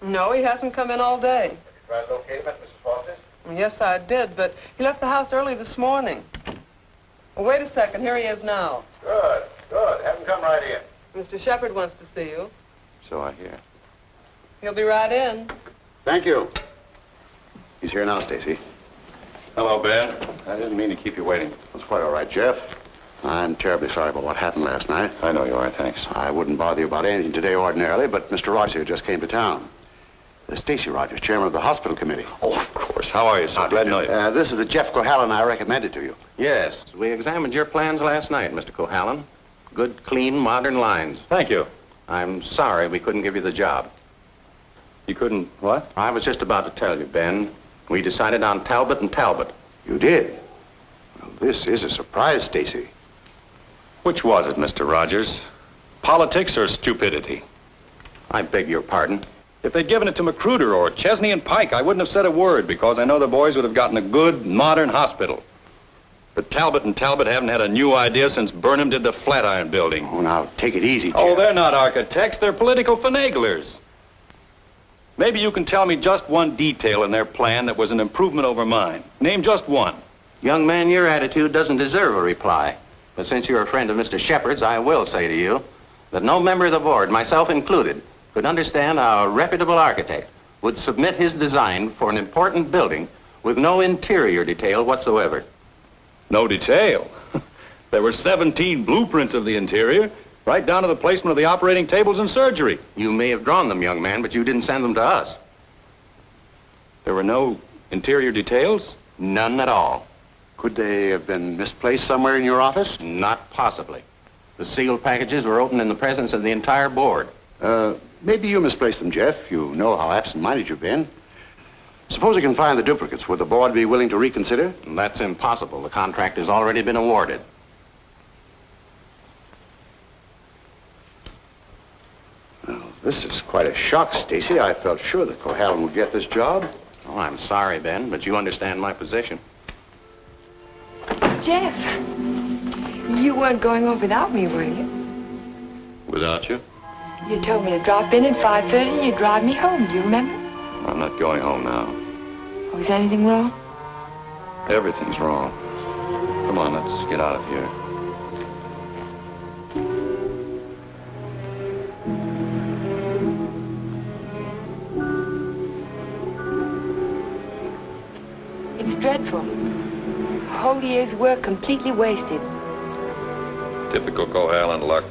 No, he hasn't come in all day. Have you tried to locate him at Mrs. Foster's? Yes, I did, but he left the house early this morning. Well, wait a second. Here he is now. Good, good. Have him come right in. Mr. Sheppard wants to see you. So I hear. He'll be right in. Thank you. He's here now, Stacy. Hello, Ben. I didn't mean to keep you waiting. That's quite all right, Jeff. I'm terribly sorry about what happened last night. I know you are, thanks. I wouldn't bother you about anything today ordinarily, but Mr. Rogers just came to town. Stacy Rogers, chairman of the hospital committee. Oh, of course. How are you, sir? Glad to know you. This is the Jeff Cohalan I recommended to you. Yes, we examined your plans last night, Mr. Cohalan. Good, clean, modern lines. Thank you. I'm sorry we couldn't give you the job. You couldn't, what? I was just about to tell you, Ben. We decided on Talbot and Talbot. You did? Well, this is a surprise, Stacy. Which was it, Mr. Rogers? Politics or stupidity? I beg your pardon. If they'd given it to Magruder or Chesney and Pike, I wouldn't have said a word because I know the boys would have gotten a good, modern hospital. But Talbot and Talbot haven't had a new idea since Burnham did the Flatiron Building. Oh, now, take it easy, Jeff. Oh, they're not architects. They're political finaglers. Maybe you can tell me just one detail in their plan that was an improvement over mine. Name just one. Young man, your attitude doesn't deserve a reply. But since you're a friend of Mr. Shepherd's, I will say to you that no member of the board, myself included, could understand how a reputable architect would submit his design for an important building with no interior detail whatsoever. No detail. There were 17 blueprints of the interior, right down to the placement of the operating tables and surgery. You may have drawn them, young man, but you didn't send them to us. There were no interior details? None at all. Could they have been misplaced somewhere in your office? Not possibly. The sealed packages were opened in the presence of the entire board. Maybe you misplaced them, Jeff. You know how absent-minded you've been. Suppose you can find the duplicates. Would the board be willing to reconsider? That's impossible. The contract has already been awarded. Well, this is quite a shock, Stacy. I felt sure that Cohalan would get this job. Oh, I'm sorry, Ben, but you understand my position. Jeff, you weren't going home without me, were you? Without you? You told me to drop in at 5:30 and you'd drive me home. Do you remember? I'm not going home now. Oh, is anything wrong? Everything's wrong. Come on, let's get out of here. It's dreadful. A whole year's work completely wasted. Typical Cohalan luck.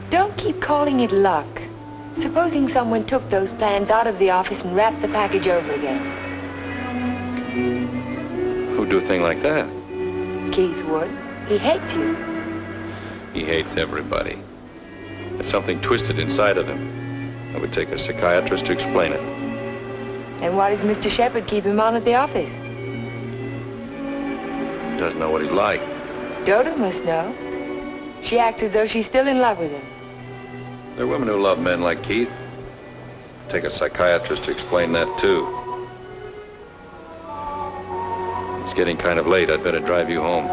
Don't keep calling it luck. Supposing someone took those plans out of the office and wrapped the package over again. Who'd do a thing like that? Keith would. He hates you. He hates everybody. There's something twisted inside of him. It would take a psychiatrist to explain it. And why does Mr. Sheppard keep him on at the office? He doesn't know what he's like. Dodo must know. She acts as though she's still in love with him. There are women who love men like Keith. Take a psychiatrist to explain that, too. It's getting kind of late. I'd better drive you home.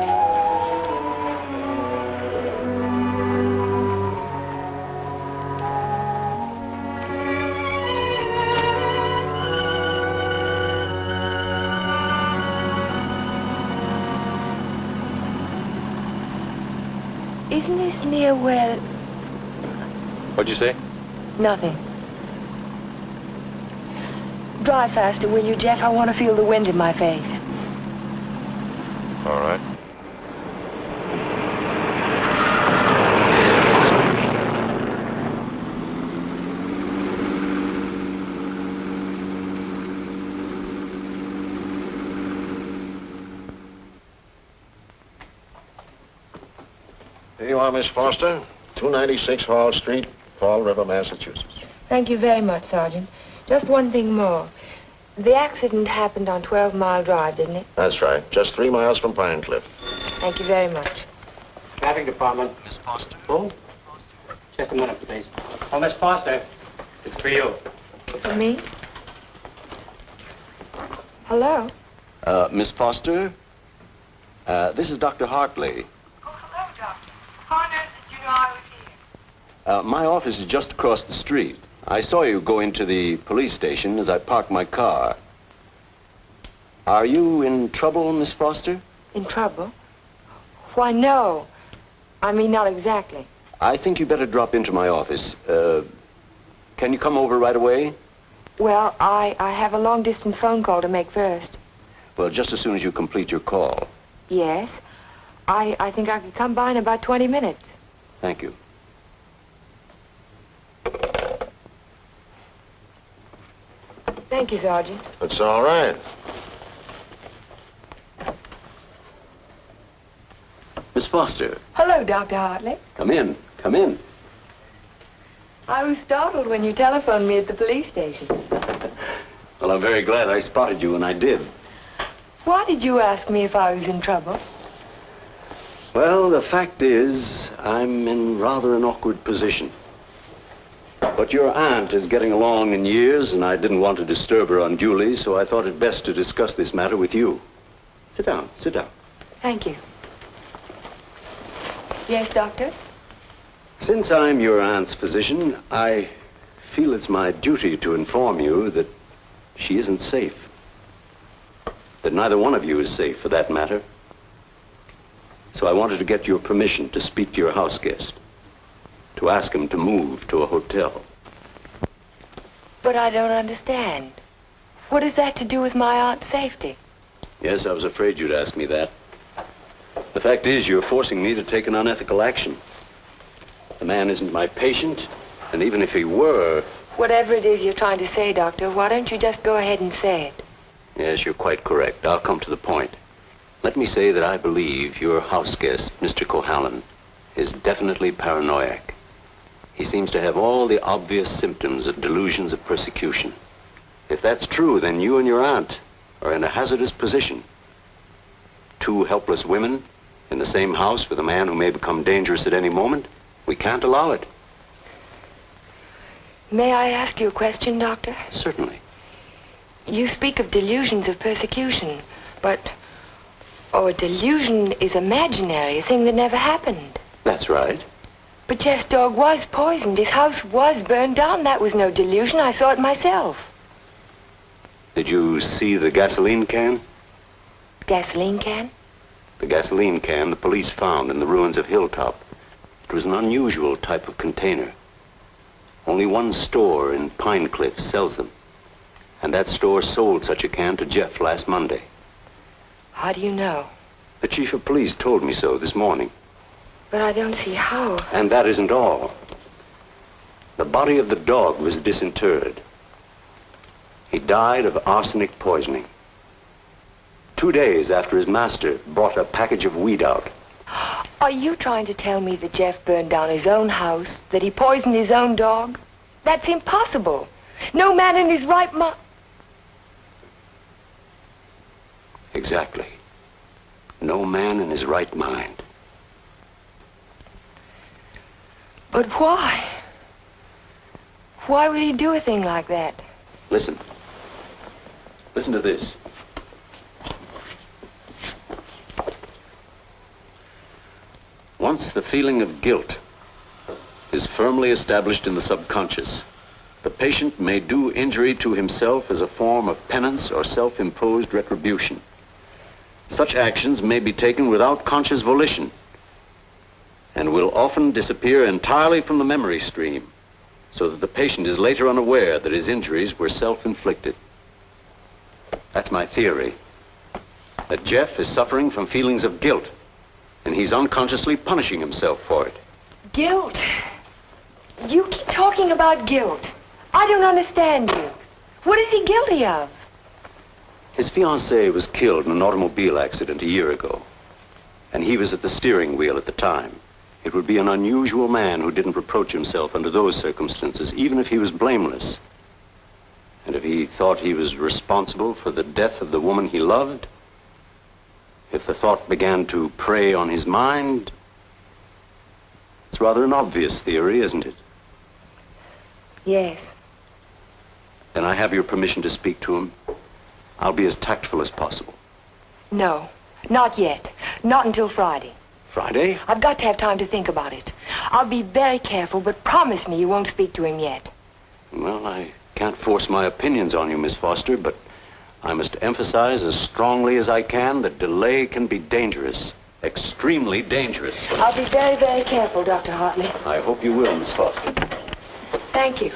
Isn't this near where... What'd you say? Nothing. Drive faster, will you, Jeff? I want to feel the wind in my face. All right. Here you are, Miss Foster. 296 Hall Street, Fall River, Massachusetts. Thank you very much, Sergeant. Just one thing more. The accident happened on 12 Mile Drive, didn't it? That's right. Just 3 miles from Pine Cliff. Thank you very much. Traffic Department. Miss Foster. Who? Just a minute, please. Oh, Miss Foster. It's for you. For me? Hello? Miss Foster? This is Dr. Hartley. Oh, hello, Doctor. How on earth did you know I was here? My office is just across the street. I saw you go into the police station as I parked my car. Are you in trouble, Miss Foster? In trouble? Why, no. I mean, not exactly. I think you better drop into my office. Can you come over right away? Well, I have a long-distance phone call to make first. Well, just as soon as you complete your call. Yes. I think I could come by in about 20 minutes. Thank you. Thank you, Sergeant. That's all right. Miss Foster. Hello, Dr. Hartley. Come in. Come in. I was startled when you telephoned me at the police station. Well, I'm very glad I spotted you when I did. Why did you ask me if I was in trouble? Well, the fact is, I'm in rather an awkward position. But your aunt is getting along in years, and I didn't want to disturb her unduly, so I thought it best to discuss this matter with you. Sit down, sit down. Thank you. Yes, Doctor? Since I'm your aunt's physician, I feel it's my duty to inform you that she isn't safe. That neither one of you is safe, for that matter. So I wanted to get your permission to speak to your house guest, to ask him to move to a hotel. But I don't understand. What has that to do with my aunt's safety? Yes, I was afraid you'd ask me that. The fact is, you're forcing me to take an unethical action. The man isn't my patient, and even if he were... Whatever it is you're trying to say, Doctor, why don't you just go ahead and say it? Yes, you're quite correct. I'll come to the point. Let me say that I believe your house guest, Mr. Cohalan, is definitely paranoiac. He seems to have all the obvious symptoms of delusions of persecution. If that's true, then you and your aunt are in a hazardous position. Two helpless women in the same house with a man who may become dangerous at any moment. We can't allow it. May I ask you a question, Doctor? Certainly. You speak of delusions of persecution, but... Oh, a delusion is imaginary, a thing that never happened. That's right. But Jeff's dog was poisoned. His house was burned down. That was no delusion. I saw it myself. Did you see the gasoline can? Gasoline can? The gasoline can the police found in the ruins of Hilltop. It was an unusual type of container. Only one store in Pine Cliff sells them. And that store sold such a can to Jeff last Monday. How do you know? The chief of police told me so this morning. But I don't see how. And that isn't all. The body of the dog was disinterred. He died of arsenic poisoning. 2 days after his master brought a package of weed out. Are you trying to tell me that Jeff burned down his own house, that he poisoned his own dog? That's impossible. No man in his right mind... Exactly. No man in his right mind. But why? Why would he do a thing like that? Listen. Listen to this. Once the feeling of guilt is firmly established in the subconscious, the patient may do injury to himself as a form of penance or self-imposed retribution. Such actions may be taken without conscious volition and will often disappear entirely from the memory stream, so that the patient is later unaware that his injuries were self-inflicted. That's my theory, that Jeff is suffering from feelings of guilt, and he's unconsciously punishing himself for it. Guilt? You keep talking about guilt. I don't understand you. What is he guilty of? His fiancée was killed in an automobile accident a year ago, and he was at the steering wheel at the time. It would be an unusual man who didn't reproach himself under those circumstances, even if he was blameless. And if he thought he was responsible for the death of the woman he loved, if the thought began to prey on his mind, it's rather an obvious theory, isn't it? Yes. Then I have your permission to speak to him. I'll be as tactful as possible. No, not yet. Not until Friday. Friday? I've got to have time to think about it. I'll be very careful, but promise me you won't speak to him yet. Well, I can't force my opinions on you, Miss Foster, but I must emphasize as strongly as I can that delay can be dangerous. Extremely dangerous. I'll be very, very careful, Dr. Hartley. I hope you will, Miss Foster. Thank you.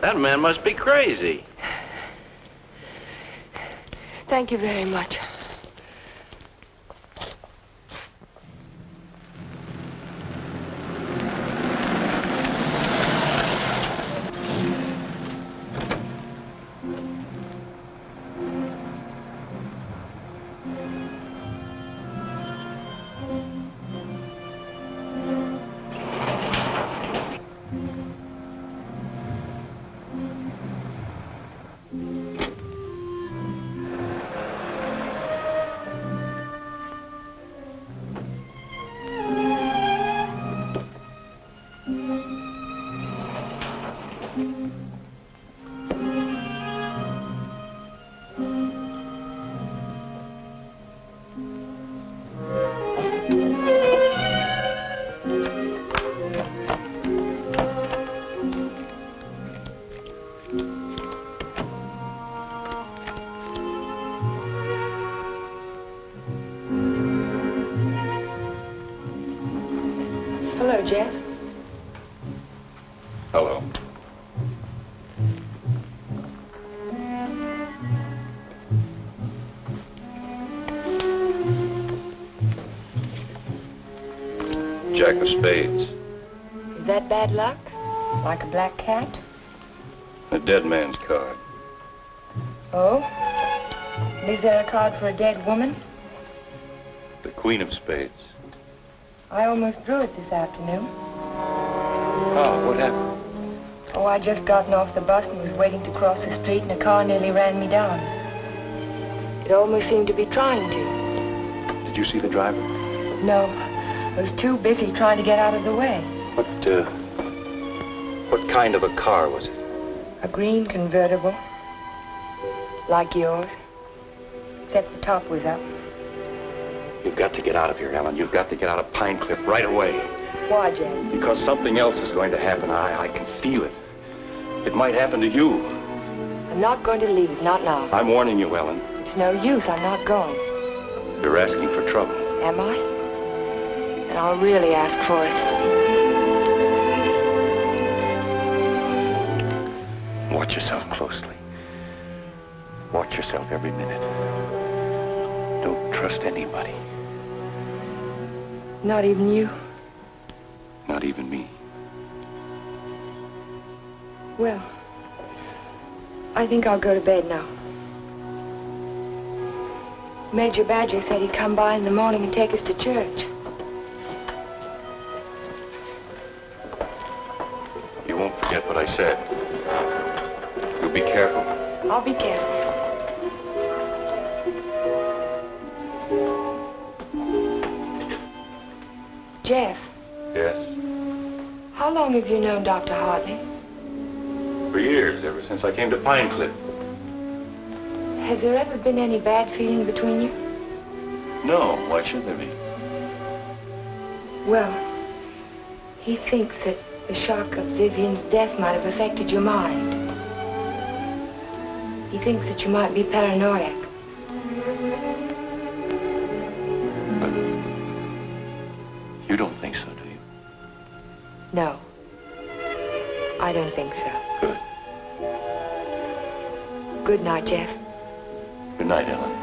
That man must be crazy. Thank you very much. Hello, Jeff. Hello. Jack of spades. Is that bad luck? Like a black cat? A dead man's card. Oh? Is there a card for a dead woman? The queen of spades. I almost drew it this afternoon. Oh, what happened? Oh, I just gotten off the bus and was waiting to cross the street and a car nearly ran me down. It almost seemed to be trying to. Did you see the driver? No. I was too busy trying to get out of the way. What kind of a car was it? A green convertible. Like yours. Except the top was up. You've got to get out of here, Ellen. You've got to get out of Pine Cliff right away. Why, Jeff? Because something else is going to happen. I can feel it. It might happen to you. I'm not going to leave, not now. I'm warning you, Ellen. It's no use, I'm not going. You're asking for trouble. Am I? And I'll really ask for it. Watch yourself closely. Watch yourself every minute. Don't trust anybody. Not even you? Not even me. Well, I think I'll go to bed now. Major Badger said he'd come by in the morning and take us to church. You won't forget what I said. You'll be careful. I'll be careful. Jeff, Yes? how long have you known Dr. Hartley? For years, ever since I came to Pine Cliff. Has there ever been any bad feeling between you? No, why should there be? Well, he thinks that the shock of Vivian's death might have affected your mind. He thinks that you might be paranoid. You don't think so, do you? No. I don't think so. Good. Good night, Jeff. Good night, Ellen.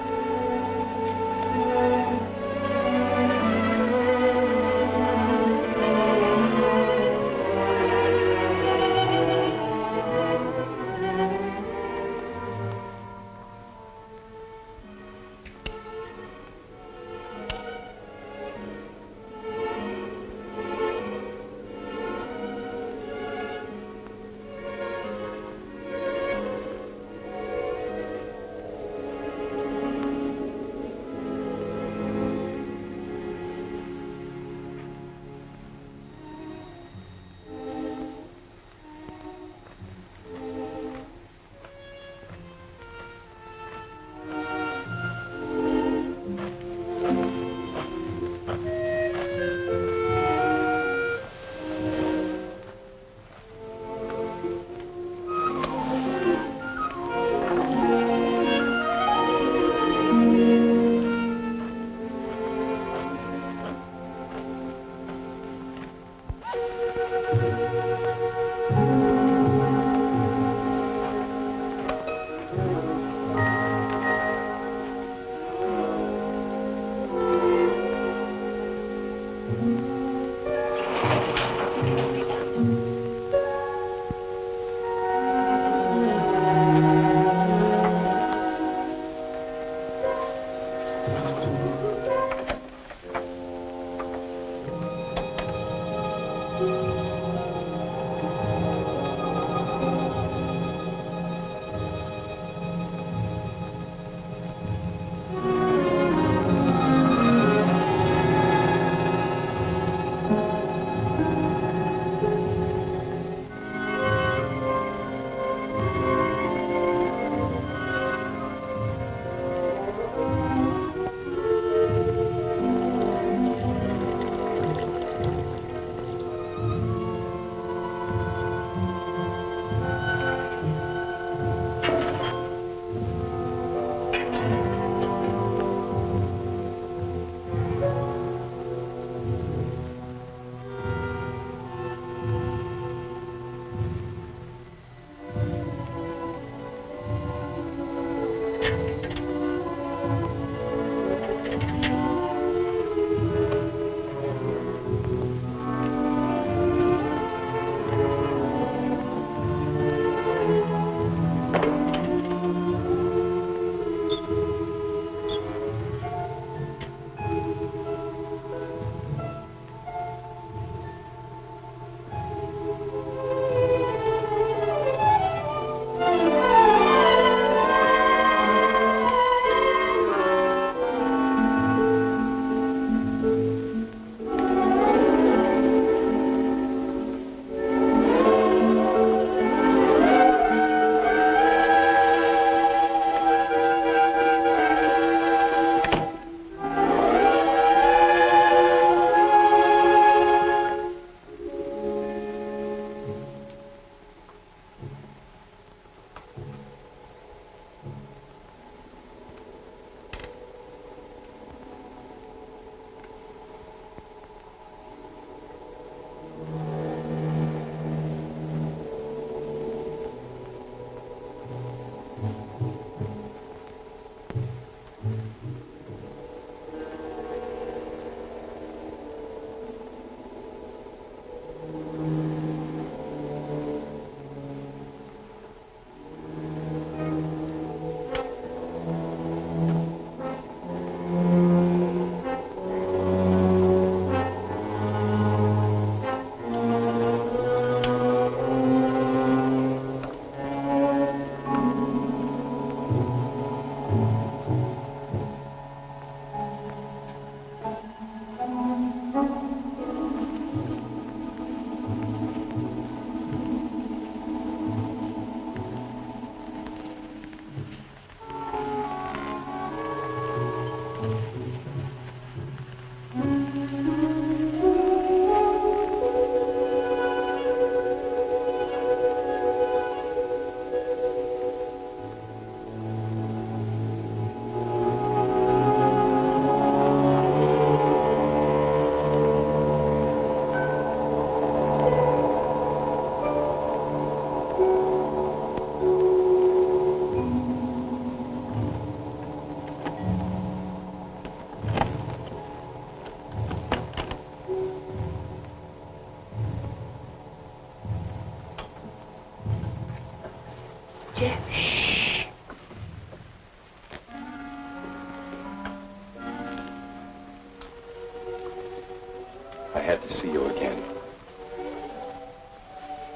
I had to see you again.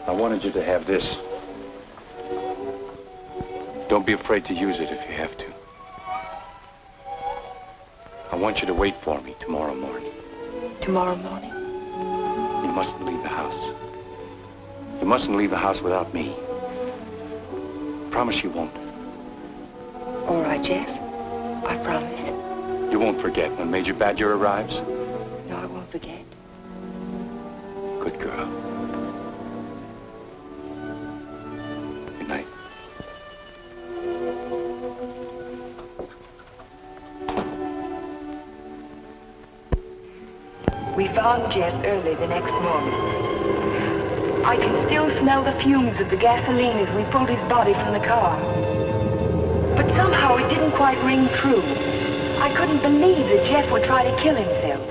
I wanted you to have this. Don't be afraid to use it if you have to. I want you to wait for me tomorrow morning. Tomorrow morning? You mustn't leave the house. You mustn't leave the house without me. Promise you won't. All right, Jeff. I promise. You won't forget when Major Badger arrives? No, I won't forget. Good girl. Good night. We found Jeff early the next morning. I can still smell the fumes of the gasoline as we pulled his body from the car. But somehow it didn't quite ring true. I couldn't believe that Jeff would try to kill himself.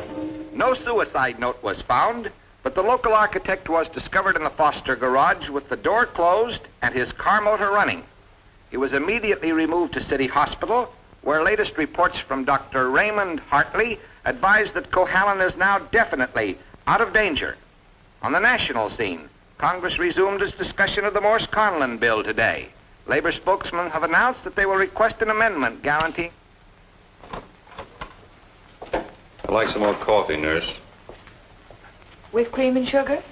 No suicide note was found, but the local architect was discovered in the Foster garage with the door closed and his car motor running. He was immediately removed to City Hospital, where latest reports from Dr. Raymond Hartley advised that Cohalan is now definitely out of danger. On the national scene, Congress resumed its discussion of the Morse-Conlon bill today. Labor spokesmen have announced that they will request an amendment guaranteeing... I'd like some more coffee, nurse. With cream and sugar?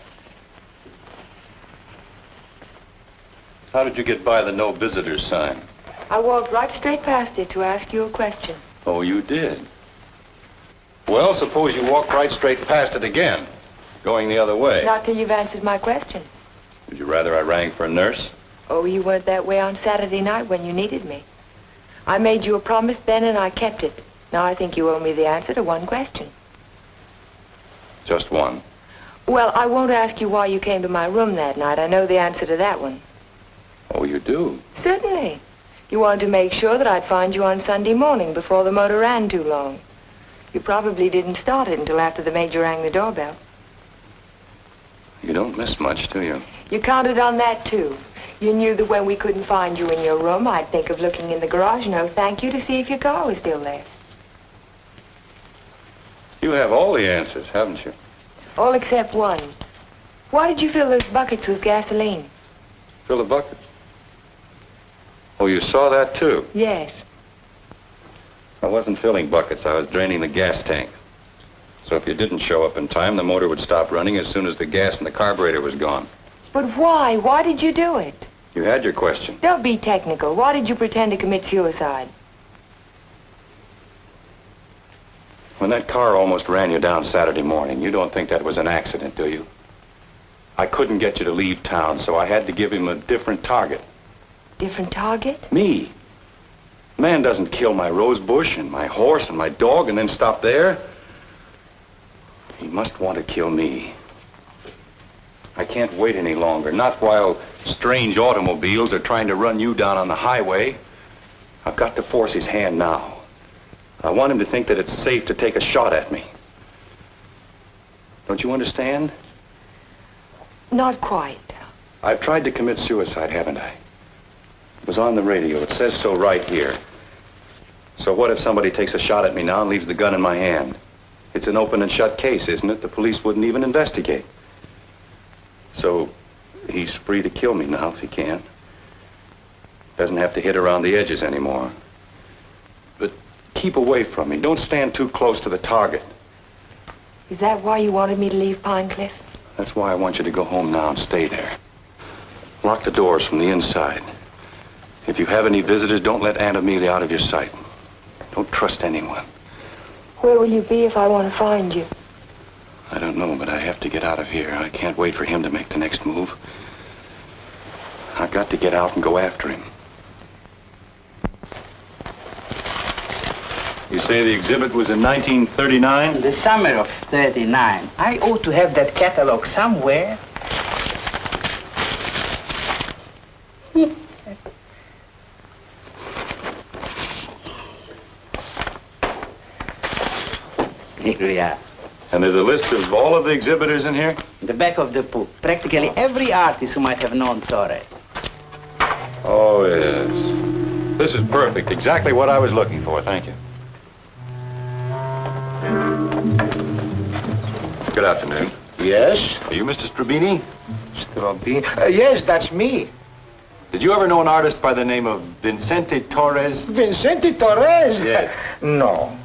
How did you get by the no visitors sign? I walked right straight past it to ask you a question. Oh, you did? Well, suppose you walk right straight past it again, going the other way. Not till you've answered my question. Would you rather I rang for a nurse? Oh, you weren't that way on Saturday night when you needed me. I made you a promise then and I kept it. Now I think you owe me the answer to one question. Just one. Well, I won't ask you why you came to my room that night. I know the answer to that one. Oh, you do? Certainly. You wanted to make sure that I'd find you on Sunday morning before the motor ran too long. You probably didn't start it until after the major rang the doorbell. You don't miss much, do you? You counted on that, too. You knew that when we couldn't find you in your room, I'd think of looking in the garage and oh, thank you to see if your car was still there. You have all the answers, haven't you? All except one. Why did you fill those buckets with gasoline? Fill the buckets? Oh, you saw that, too? Yes. I wasn't filling buckets. I was draining the gas tank. So if you didn't show up in time, the motor would stop running as soon as the gas in the carburetor was gone. But why? Why did you do it? You had your question. Don't be technical. Why did you pretend to commit suicide? When that car almost ran you down Saturday morning, you don't think that was an accident, do you? I couldn't get you to leave town, so I had to give him a different target. Different target? Me. Man doesn't kill my rose bush and my horse and my dog and then stop there. He must want to kill me. I can't wait any longer, not while strange automobiles are trying to run you down on the highway. I've got to force his hand now. I want him to think that it's safe to take a shot at me. Don't you understand? Not quite. I've tried to commit suicide, haven't I? It was on the radio. It says so right here. So what if somebody takes a shot at me now and leaves the gun in my hand? It's an open and shut case, isn't it? The police wouldn't even investigate. So he's free to kill me now if he can. Doesn't have to hit around the edges anymore. But keep away from me. Don't stand too close to the target. Is that why you wanted me to leave Pine Cliff? That's why I want you to go home now and stay there. Lock the doors from the inside. If you have any visitors, don't let Aunt Amelia out of your sight. Don't trust anyone. Where will you be if I want to find you? I don't know, but I have to get out of here. I can't wait for him to make the next move. I've got to get out and go after him. You say the exhibit was in 1939? The summer of 39. I ought to have that catalog somewhere. Here we are. And there's a list of all of the exhibitors in here? The back of the book. Practically every artist who might have known Torres. Oh, yes. This is perfect. Exactly what I was looking for. Thank you. Good afternoon. Yes? Are you Mr. Strabini? Strabini? Yes, that's me. Did you ever know an artist by the name of Vincente Torres? Vincente Torres? Yes. No.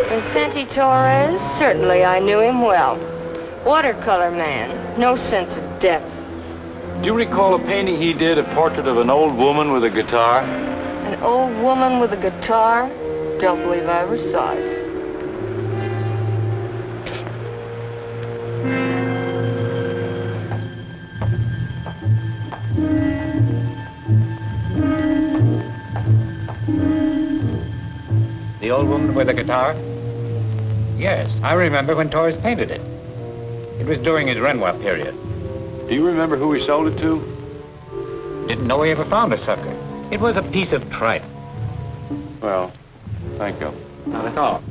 Vincente Torres? Certainly I knew him well. Watercolor man, no sense of depth. Do you recall a painting he did, a portrait of an old woman with a guitar? An old woman with a guitar? Don't believe I ever saw it. The old woman with the guitar? Yes, I remember when Torres painted it. It was during his Renoir period. Do you remember who he sold it to? Didn't know he ever found a sucker. It was a piece of tripe. Well, thank you. Not at all.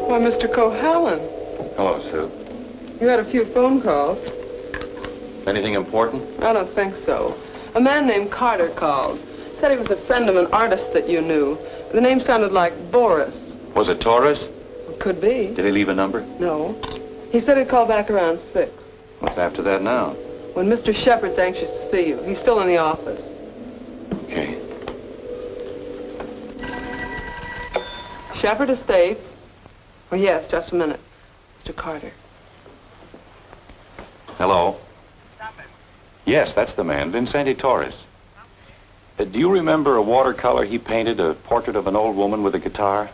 Why, Mr. Cohalan, Hello, Sue. you had a few phone calls. Anything important? I don't think so. A man named Carter called. Said he was a friend of an artist that you knew. The name sounded like Boris. Was it Torres? Could be. Did he leave a number? No. He said he'd call back around 6. What's after that now? When Mr. Sheppard's anxious to see you. He's still in the office. Okay. Sheppard Estates. Oh, yes, just a minute. Mr. Carter. Hello? Yes, that's the man, Vincente Torres. Do you remember a watercolor he painted, a portrait of an old woman with a guitar?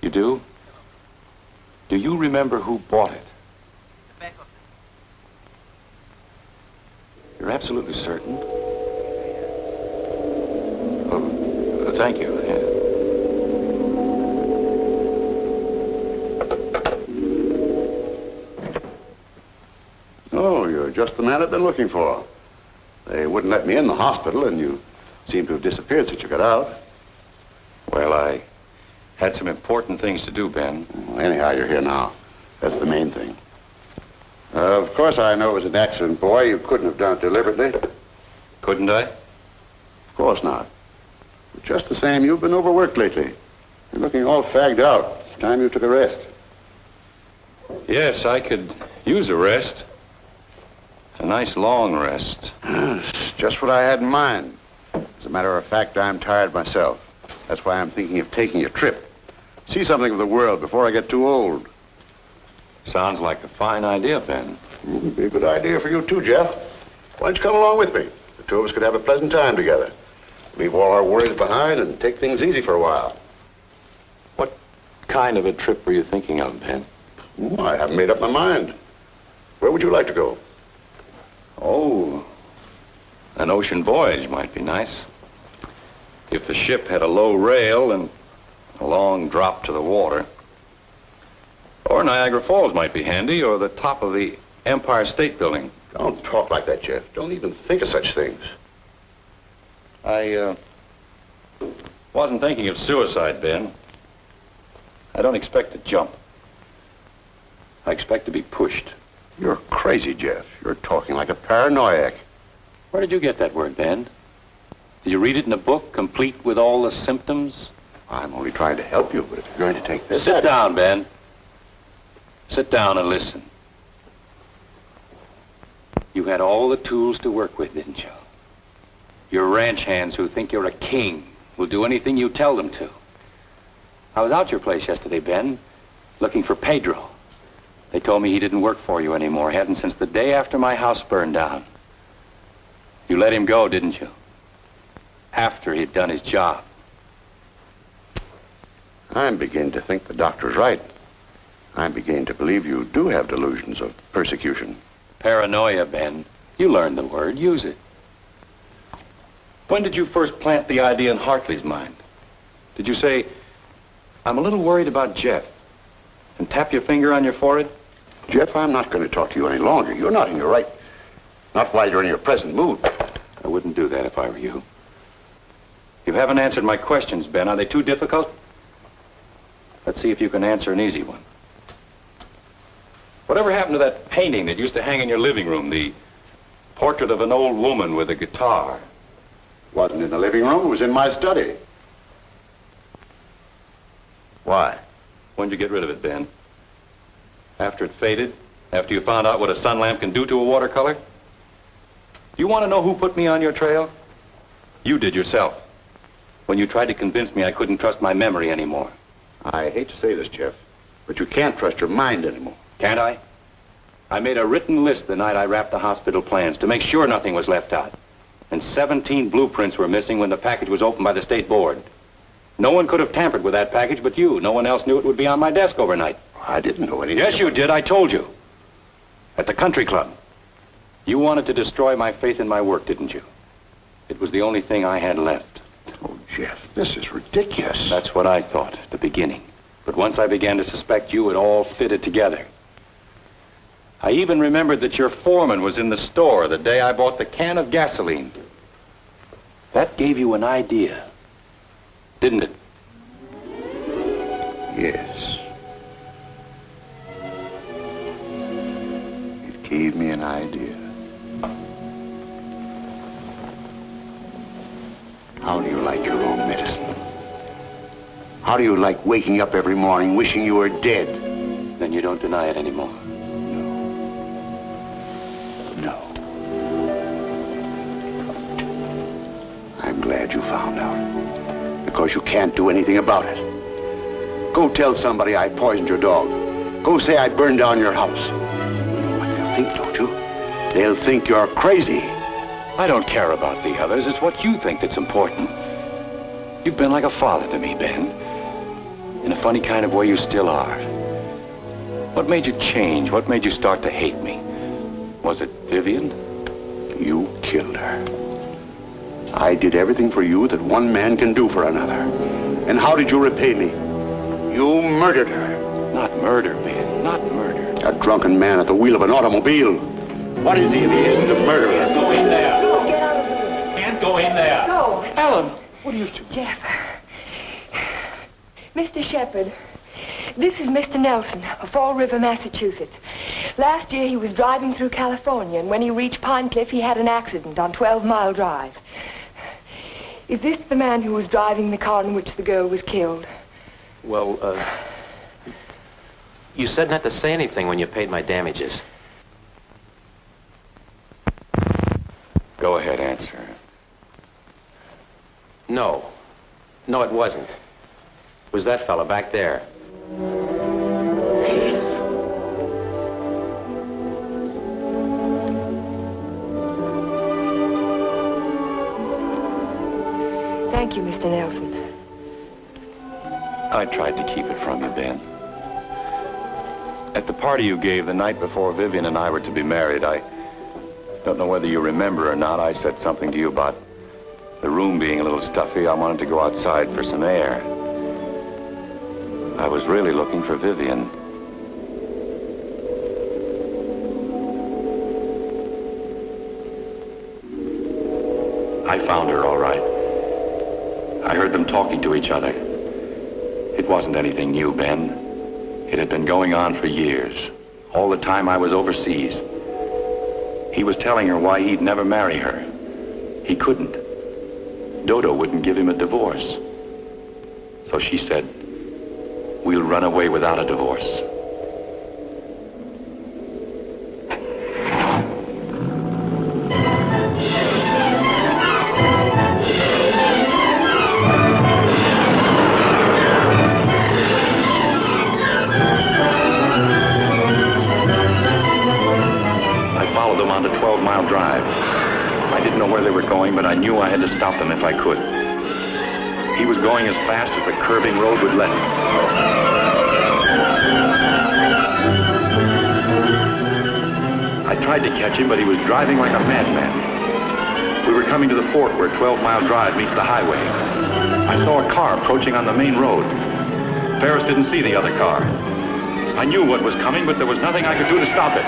You do? Do you remember who bought it? You're absolutely certain? Oh, thank you. Yeah. Oh, you're just the man I've been looking for. They wouldn't let me in the hospital, and you seem to have disappeared since you got out. Well, I had some important things to do, Ben. Well, anyhow, you're here now. That's the main thing. Of course, I know it was an accident, boy. You couldn't have done it deliberately. Couldn't I? Of course not. But just the same, you've been overworked lately. You're looking all fagged out. It's time you took a rest. Yes, I could use a rest. A nice long rest. It's just what I had in mind. As a matter of fact, I'm tired myself. That's why I'm thinking of taking a trip. See something of the world before I get too old. Sounds like a fine idea, Ben. It'd be a good idea for you too, Jeff. Why don't you come along with me? The two of us could have a pleasant time together. Leave all our worries behind and take things easy for a while. What kind of a trip were you thinking of, Ben? I haven't made up my mind. Where would you like to go? Oh, an ocean voyage might be nice. If the ship had a low rail and a long drop to the water. Or Niagara Falls might be handy, or the top of the Empire State Building. Don't talk like that, Jeff. Don't even think of such things. I wasn't thinking of suicide, Ben. I don't expect to jump. I expect to be pushed. You're crazy, Jeff. You're talking like a paranoiac. Where did you get that word, Ben? Did you read it in a book, complete with all the symptoms? I'm only trying to help you, but if you're going to take this... Sit down, Ben. Sit down and listen. You had all the tools to work with, didn't you? Your ranch hands who think you're a king will do anything you tell them to. I was out your place yesterday, Ben, looking for Pedro. They told me he didn't work for you anymore, hadn't since the day after my house burned down. You let him go, didn't you? After he'd done his job. I'm beginning to think the doctor's right. I'm beginning to believe you do have delusions of persecution. Paranoia, Ben. You learned the word. Use it. When did you first plant the idea in Hartley's mind? Did you say, I'm a little worried about Jeff? And tap your finger on your forehead? Jeff, I'm not going to talk to you any longer. You're not in your right. Not while you're in your present mood. I wouldn't do that if I were you. You haven't answered my questions, Ben. Are they too difficult? Let's see if you can answer an easy one. Whatever happened to that painting that used to hang in your living room, the portrait of an old woman with a guitar? Wasn't in the living room. It was in my study. Why? When'd you get rid of it, Ben? After it faded? After you found out what a sun lamp can do to a watercolor? You want to know who put me on your trail? You did yourself. When you tried to convince me I couldn't trust my memory anymore. I hate to say this, Jeff, but you can't trust your mind anymore. Can't I? I made a written list the night I wrapped the hospital plans to make sure nothing was left out. And 17 blueprints were missing when the package was opened by the state board. No one could have tampered with that package but you. No one else knew it would be on my desk overnight. I didn't know anything. Yes, you did. I told you. At the country club. You wanted to destroy my faith in my work, didn't you? It was the only thing I had left. Oh, Jeff, this is ridiculous. That's what I thought at the beginning. But once I began to suspect you, it all fitted together. I even remembered that your foreman was in the store the day I bought the can of gasoline. That gave you an idea, didn't it? Yes. It gave me an idea. How do you like your own medicine? How do you like waking up every morning wishing you were dead? Then you don't deny it anymore. No. I'm glad you found out. Because you can't do anything about it. Go tell somebody I poisoned your dog. Go say I burned down your house. You know what they'll think, don't you? They'll think you're crazy. I don't care about the others. It's what you think that's important. You've been like a father to me, Ben. In a funny kind of way, you still are. What made you change? What made you start to hate me? Was it Vivian? You killed her. I did everything for you that one man can do for another. And how did you repay me? You murdered her. Not murder, Ben. Not murder. A drunken man at the wheel of an automobile. What is he if he isn't a murderer? Go in there. Can't go in there. No. Ellen, what are you two? Jeff. Mr. Sheppard, this is Mr. Nelson of Fall River, Massachusetts. Last year he was driving through California, and when he reached Pine Cliff, he had an accident on 12 Mile Drive. Is this the man who was driving the car in which the girl was killed? Well, you said not to say anything when you paid my damages. Go ahead, answer. No. No, it wasn't. It was that fella back there. Thank you, Mr. Nelson. I tried to keep it from you, Ben. At the party you gave the night before Vivian and I were to be married, I don't know whether you remember or not, I said something to you about the room being a little stuffy. I wanted to go outside for some air. I was really looking for Vivian. I found her, all right. I heard them talking to each other. It wasn't anything new, Ben. It had been going on for years. All the time I was overseas. He was telling her why he'd never marry her. He couldn't. Dodo wouldn't give him a divorce. So she said, we'll run away without a divorce. On the 12 Mile Drive. I didn't know where they were going, but I knew I had to stop them if I could. He was going as fast as the curving road would let him. I tried to catch him, but he was driving like a madman. We were coming to the fork where 12 Mile Drive meets the highway. I saw a car approaching on the main road. Ferris didn't see the other car. I knew what was coming, but there was nothing I could do to stop it.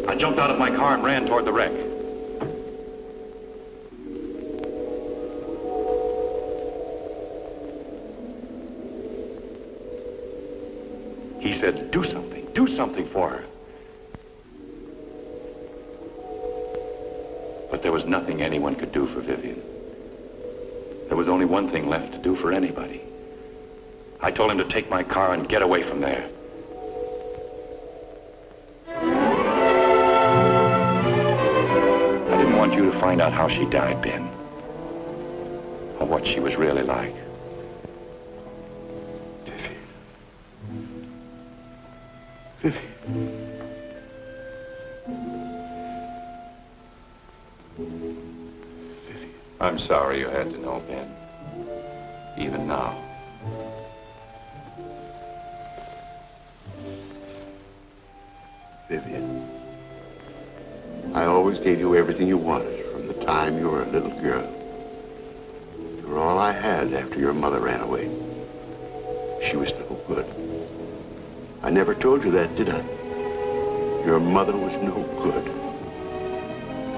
I jumped out of my car and ran toward the wreck. He said, do something for her. But there was nothing anyone could do for Vivian. There was only one thing left to do for anybody. I told him to take my car and get away from there. I didn't want you to find out how she died, Ben, or what she was really like. I'm sorry you had to know, Ben. Even now. Vivian, I always gave you everything you wanted from the time you were a little girl. You were all I had after your mother ran away. She was no good. I never told you that, did I? Your mother was no good.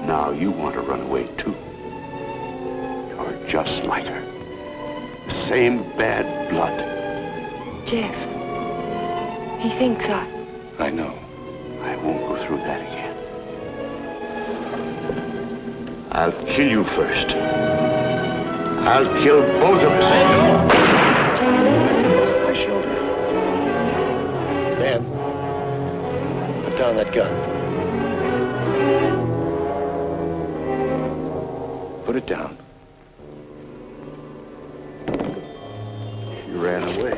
Now you want to run away, too. You're just like her. The same bad blood. Jeff, he thinks I know. I won't go through that again. I'll kill you first. I'll kill both of us. My shoulder. Ben, put down that gun. Put it down. She ran away.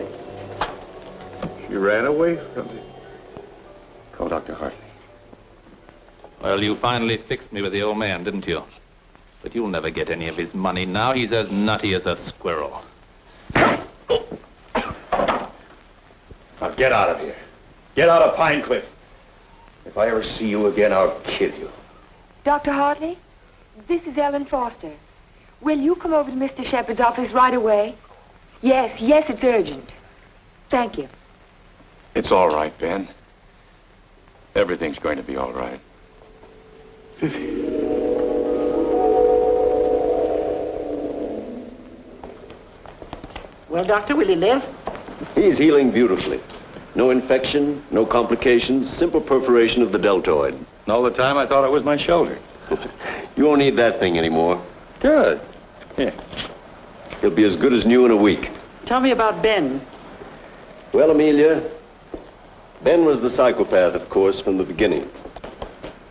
She ran away from me. Call Dr. Hartley. Well, you finally fixed me with the old man, didn't you? But you'll never get any of his money now. He's as nutty as a squirrel. Now get out of here. Get out of Pine Cliff. If I ever see you again, I'll kill you. Dr. Hartley, this is Ellen Foster. Will you come over to Mr. Sheppard's office right away? Yes, it's urgent. Thank you. It's all right, Ben. Everything's going to be all right. Well, Doctor, will he live? He's healing beautifully. No infection, no complications, simple perforation of the deltoid. And all the time I thought it was my shoulder. You won't need that thing anymore. Good. Here. He'll be as good as new in a week. Tell me about Ben. Well, Amelia, Ben was the psychopath, of course, from the beginning.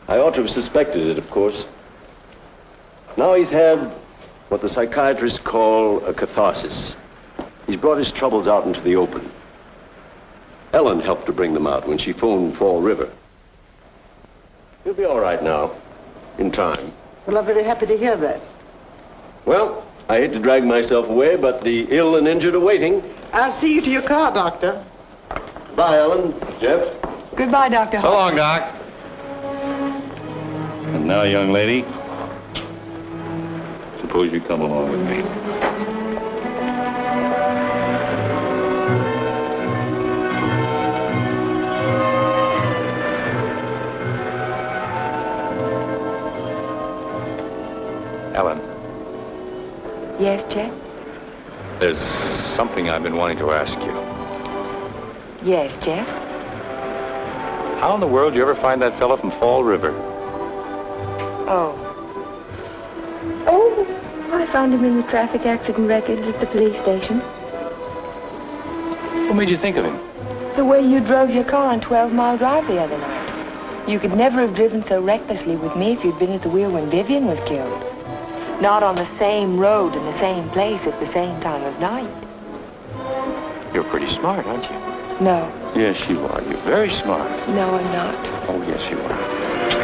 I ought to have suspected it, of course. Now he's had what the psychiatrists call a catharsis. He's brought his troubles out into the open. Ellen helped to bring them out when she phoned Fall River. He'll be all right now, in time. Well, I'm very happy to hear that. Well, I hate to drag myself away, but the ill and injured are waiting. I'll see you to your car, Doctor. Bye, Ellen. Jeff. Goodbye, Dr. So long, Doc. And now, young lady, suppose you come along with me. Ellen. Yes, Jeff? There's something I've been wanting to ask you. Yes, Jeff? How in the world did you ever find that fellow from Fall River? Oh, I found him in the traffic accident records at the police station. What made you think of him? The way you drove your car on 12 Mile Drive the other night. You could never have driven so recklessly with me if you'd been at the wheel when Vivian was killed. Not on the same road in the same place at the same time of night. You're pretty smart, aren't you? No. Yes, you are. You're very smart. No, I'm not. Oh, yes, you are.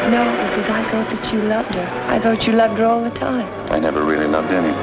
No, because I thought that you loved her. I thought you loved her all the time. I never really loved anyone.